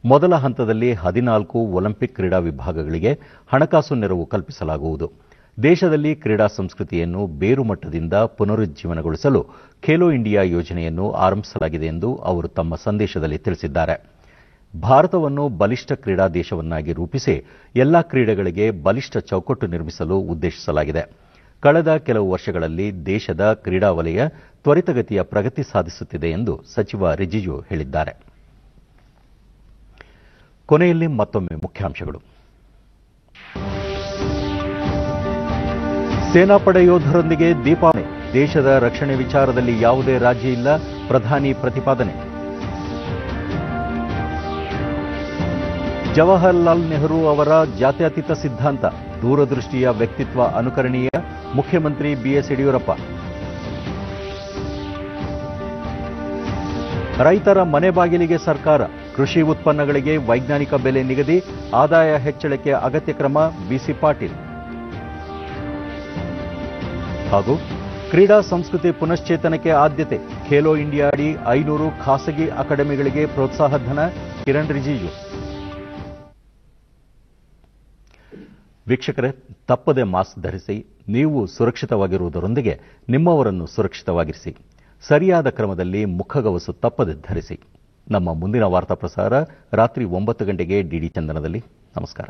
ಮೊದಲ ಹಂತದಲ್ಲಿ 14 ಒಲಿಂಪಿಕ್ ಕ್ರೀಡಾ ವಿಭಾಗಗಳಿಗೆ ಹಣಕಾಸು ನೆರವು ಕಲ್ಪಿಸಲಾಗುವುದು. ದೇಶದಲ್ಲಿ ಕ್ರೀಡಾ ಸಂಸ್ಕೃತಿಯನ್ನು ಬೇರು ಮಟ್ಟದಿಂದ ಪುನರುಜ್ಜೀವನಗೊಳಿಸಲು ಖೇಲೋ ಇಂಡಿಯಾ ಯೋಜನೆಯನ್ನು ಆರಂಭಿಸಲಾಗಿದೆ ಎಂದು ಅವರು ತಮ್ಮ ಸಂದೇಶದಲ್ಲಿ ತಿಳಿಸಿದ್ದಾರೆ. ಭಾರತವನ್ನು ಬಲಿಷ್ಠ ಕ್ರೀಡಾ ದೇಶವನ್ನಾಗಿ ರೂಪಿಸಿ ಎಲ್ಲಾ ಕ್ರೀಡೆಗಳಿಗೆ ಬಲಿಷ್ಠ ಚೌಕಟ್ಟು ನಿರ್ಮಿಸಲು ಉದ್ದೇಶಿಸಲಾಗಿದೆ. ಕಳೆದ ಕೆಲವು ವರ್ಷಗಳಲ್ಲಿ ದೇಶದ ಕ್ರೀಡಾ ವಲಯ ತ್ವರಿತಗತಿಯ ಪ್ರಗತಿ ಸಾಧಿಸುತ್ತಿದೆ ಎಂದು ಸಚಿವ ರಿಜಿಜು ಹೇಳಿದ್ದಾರೆ. ಕೊನೆಯಲ್ಲಿ ಮತ್ತೊಮ್ಮೆ ಮುಖ್ಯಾಂಶಗಳು. ಸೇನಾಪಡೆ ಯೋಧರೊಂದಿಗೆ ದೀಪಾವಳಿ, ದೇಶದ ರಕ್ಷಣೆ ವಿಚಾರದಲ್ಲಿ ಯಾವುದೇ ರಾಜಿ ಇಲ್ಲ, ಪ್ರಧಾನಿ ಪ್ರತಿಪಾದನೆ. ಜವಾಹರಲಾಲ್ ನೆಹರು ಅವರ ಜಾತ್ಯತೀತ ಸಿದ್ಧಾಂತ, ದೂರದೃಷ್ಟಿಯ ವ್ಯಕ್ತಿತ್ವ ಅನುಕರಣೀಯ, ಮುಖ್ಯಮಂತ್ರಿ ಬಿಎಸ್ ಯಡಿಯೂರಪ್ಪ. ರೈತರ ಮನೆ ಬಾಗಿಲಿಗೆ ಸರ್ಕಾರ, ಕೃಷಿ ಉತ್ಪನ್ನಗಳಿಗೆ ವೈಜ್ಞಾನಿಕ ಬೆಲೆ ನಿಗದಿ, ಆದಾಯ ಹೆಚ್ಚಳಕ್ಕೆ ಅಗತ್ಯ ಕ್ರಮ, ಬಿಸಿ ಪಾಟೀಲ್. ಹಾಗೂ ಕ್ರೀಡಾ ಸಂಸ್ಕೃತಿ ಪುನಶ್ಚೇತನಕ್ಕೆ ಆದ್ಯತೆ, ಖೇಲೋ ಇಂಡಿಯಾ ಅಡಿ 500 ಖಾಸಗಿ ಅಕಾಡೆಮಿಗಳಿಗೆ ಪ್ರೋತ್ಸಾಹಧನ, ಕಿರಣ್ ರಿಜಿಜು. ವೀಕ್ಷಕರೇ, ತಪ್ಪದೆ ಮಾಸ್ಕ್ ಧರಿಸಿ, ನೀವು ಸುರಕ್ಷಿತವಾಗಿರುವುದರೊಂದಿಗೆ ನಿಮ್ಮವರನ್ನು ಸುರಕ್ಷಿತವಾಗಿರಿಸಿ. ಸರಿಯಾದ ಕ್ರಮದಲ್ಲಿ ಮುಖಗವಸು ತಪ್ಪದೆ ಧರಿಸಿ. ನಮ್ಮ ಮುಂದಿನ ವಾರ್ತಾ ಪ್ರಸಾರ ರಾತ್ರಿ 9 ಗಂಟೆಗೆ ಡಿಡಿ ಚಂದನದಲ್ಲಿ. ನಮಸ್ಕಾರ.